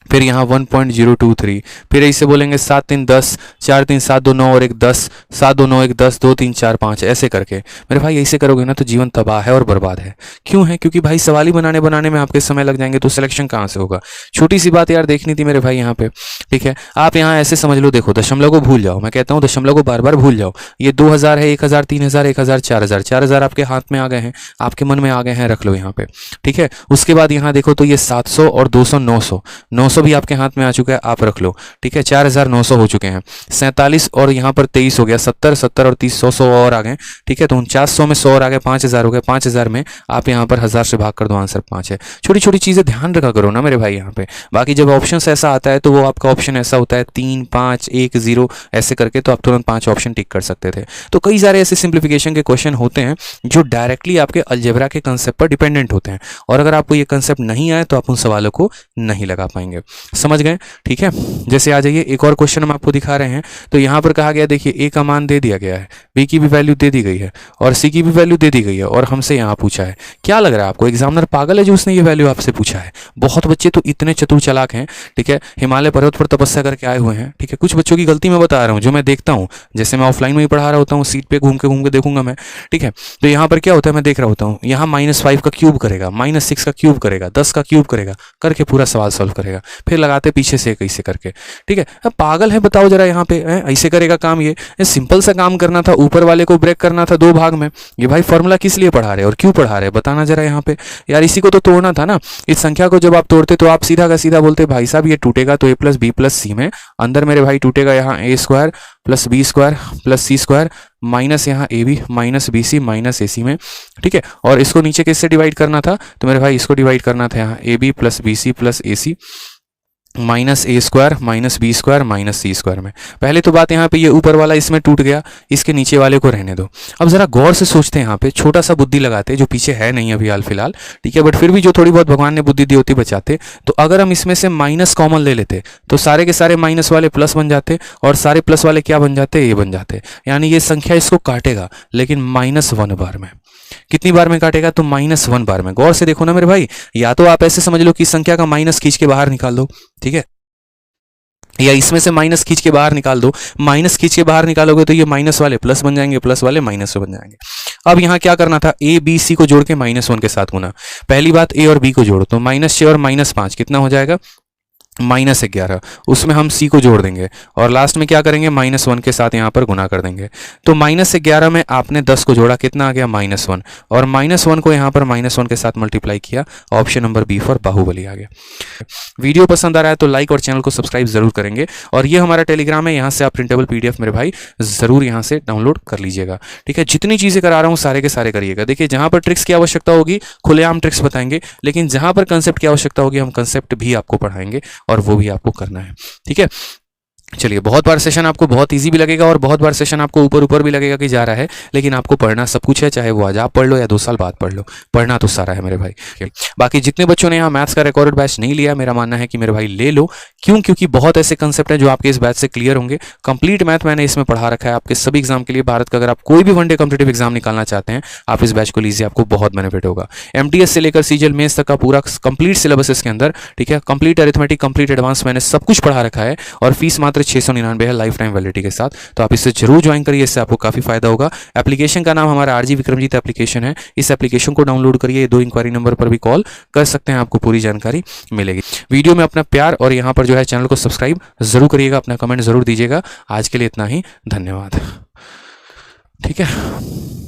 फिर यहाँ 1.023, फिर ऐसे बोलेंगे 7 3 10, 4 3 7 2 9 और 1 10, 7 2 9 1 10, 2 3 4 5, ऐसे करके। मेरे भाई ऐसे करोगे ना तो जीवन तबाह है और बर्बाद है। क्यों है, क्योंकि भाई सवाल ही बनाने में आपके समय लग जाएंगे, तो सिलेक्शन कहाँ से होगा। छोटी सी बात यार देखनी थी मेरे भाई यहाँ पे। ठीक है, आप यहाँ ऐसे समझ लो, देखो दशमलव को भूल जाओ, मैं कहता हूँ दशमलव को बार बार भूल जाओ। ये 2000 है, 1000, 3000, 1000, 4000, 4000 आपके हाथ में आ गए हैं, आपके मन में आ गए हैं, रख लो यहाँ पे। ठीक है, उसके बाद यहाँ देखो तो ये 700 और 200, 900 भी आपके हाथ में आ चुका है, आप रख लो। ठीक है, 4900 हो चुके हैं, 47 और यहाँ पर 23 हो गया, 70 और 30, 100 और आ गए। ठीक है, तो 4900 में 100 और आ गए, 5000 हो गए, 5000 में आप यहाँ पर 1000 से भाग कर दो, आंसर 5 है। छोटी छोटी चीजें ध्यान रखा करो ना मेरे भाई यहाँ पे। बाकी जब ऑप्शन ऐसा आता है तो वो आपका ऑप्शन ऐसा होता है 3 5 1 0 ऐसे करके, तो आप तुरंत 5 ऑप्शन टिक कर सकते थे। तो कई सारे ऐसे सिंप्लीफिकेशन के क्वेश्चन होते हैं जो डायरेक्टली आपके अलजेब्रा के कंसेप्ट पर डिपेंडेंट होते हैं, और अगर आपको ये कंसेप्ट नहीं आए तो आप उन सवालों को नहीं लगा पाएंगे। समझ गए? ठीक है, जैसे आ जाइए एक और क्वेश्चन हम आपको दिखा रहे हैं। तो यहाँ पर कहा गया, देखिए ए का मान दे दिया गया है, बी की भी वैल्यू दे दी गई है और सी की भी वैल्यू दे दी गई है और हमसे यहाँ पूछा है। क्या लग रहा है आपको, एग्जामिनर पागल है जो उसने ये वैल्यू आपसे पूछा है? बहुत बच्चे तो इतने चतुर चालाक हैं, ठीक है, हिमालय पर्वत पर तपस्या करके आए हुए हैं, ठीक है। कुछ बच्चों की गलती मैं बता रहा हूँ जो मैं देखता हूँ, जैसे मैं ऑफलाइन में ही पढ़ा रहा होता हूँ, सीट पे घूम के देखूंगा मैं, ठीक है। तो यहाँ पर क्या होता है मैं देख रहा होता हूँ, यहाँ -5 का क्यूब करेगा, -6 का क्यूब करेगा, 10 का क्यूब करेगा, करके पूरा सवाल सॉल्व करेगा, फिर लगाते पीछे से कैसे करके, ठीक है। अब पागल है बताओ जरा, यहाँ पे ऐसे करेगा काम? ये सिंपल सा काम करना था, ऊपर वाले को ब्रेक करना था 2 भाग में। ये भाई फॉर्मूला किस लिए पढ़ा रहे और क्यों पढ़ा रहे, बताना जरा यहाँ पे यार। इसी को तो तोड़ना था ना, इस संख्या को जब आप तोड़ते तो आप सीधा का सीधा बोलते भाई साहब ये टूटेगा तो a + b + c में, अंदर मेरे भाई टूटेगा यहाँ a² + b² + c² माइनस यहाँ AB - BC - AC में, ठीक है। और इसको नीचे किससे डिवाइड करना था, तो मेरे भाई इसको डिवाइड करना था यहाँ AB + BC + AC -a² - b² - c² में। पहले तो बात यहाँ पे ये ऊपर वाला इसमें टूट गया, इसके नीचे वाले को रहने दो। अब जरा गौर से सोचते हैं, यहाँ पे छोटा सा बुद्धि लगाते, जो पीछे है नहीं अभी हाल फिलहाल, ठीक है, बट फिर भी जो थोड़ी बहुत भगवान ने बुद्धि दी होती बचाते। तो अगर हम इसमें से माइनस कॉमन ले लेते तो सारे के सारे माइनस वाले प्लस बन जाते और सारे प्लस वाले क्या बन जाते, ए बन जाते। यानी ये संख्या इसको काटेगा, लेकिन -1 बार में। कितनी बार में काटेगा, तो -1 बार में। गौर से देखो ना मेरे भाई, या तो आप ऐसे समझ लो कि संख्या का माइनस खींच के बाहर निकाल दो, ठीक है, या इसमें से माइनस खींच के बाहर निकाल दो। माइनस खींच के बाहर निकालोगे तो ये माइनस वाले प्लस बन जाएंगे, प्लस वाले माइनस बन जाएंगे। अब यहाँ क्या करना था, ए बी सी को जोड़ के -1 के साथ गुना। पहली बात ए और बी को जोड़ो तो -6 और -5 कितना हो जाएगा, -11। उसमें हम सी को जोड़ देंगे और लास्ट में क्या करेंगे, -1 के साथ यहाँ पर गुना कर देंगे। तो -11 में आपने 10 को जोड़ा, कितना आ गया, -1, और -1 को यहाँ पर -1 के साथ मल्टीप्लाई किया। Option number b for Bahubali आ गया। वीडियो पसंद आ रहा है तो लाइक और चैनल को सब्सक्राइब जरूर करेंगे। और ये हमारा टेलीग्राम है, यहाँ से आप प्रिंटेबल PDF मेरे भाई जरूर यहाँ से डाउनलोड कर लीजिएगा, ठीक है। जितनी चीजें करा रहा हूँ सारे के सारे करिएगा। देखिए जहां पर ट्रिक्स की आवश्यकता होगी खुलेआम ट्रिक्स बताएंगे, लेकिन जहां पर कंसेप्ट की आवश्यकता होगी हम कंसेप्ट भी आपको पढ़ाएंगे और वो भी आपको करना है, ठीक है। चलिए, बहुत बार सेशन आपको बहुत इजी भी लगेगा और बहुत बार सेशन आपको ऊपर भी लगेगा कि जा रहा है, लेकिन आपको पढ़ना सब कुछ है, चाहे वो आज आप पढ़ लो या 2 साल बाद पढ़ लो, पढ़ना तो सारा है मेरे भाई। बाकी जितने बच्चों ने यहाँ मैथ्स का रिकॉर्डेड बैच नहीं लिया, मेरा मानना है कि मेरे भाई ले लो। क्यों? क्योंकि बहुत ऐसे कंसेप्ट हैं जो आपके इस बैच से क्लियर होंगे। कंप्लीट मैथ मैंने इसमें पढ़ा रखा है आपके सभी एग्जाम के लिए। भारत का अगर आप कोई भी वनडे कॉम्पिटिटिव एग्जाम निकालना चाहते हैं, आप इस बैच को लीजिए, आपको बहुत बेनिफिट होगा। MTS से लेकर CGL मेंस तक का पूरा कंप्लीट सिलेबस इसके अंदर, ठीक है। कंप्लीट अरिथमेटिक, कंप्लीट एडवांस, मैंने सब कुछ पढ़ा रखा है और फीस मात्र 699 है लाइफ टाइम वैलिडिटी के साथ। तो आप इससे जरूर ज्वाइन करिए, इससे आपको काफी फायदा होगा। एप्लीकेशन का नाम हमारा RG विक्रमजीत एप्लीकेशन है। इस एप्लीकेशन को डाउनलोड करिए, 2 इंक्वायरी नंबर पर भी कॉल कर सकते हैं, आपको पूरी जानकारी मिलेगी। वीडियो में अपना प्यार और यहाँ पर जो है चैनल को सब्सक्राइब जरूर करिएगा, अपना कमेंट जरूर दीजिएगा। आज के लिए इतना ही, धन्यवाद, ठीक है।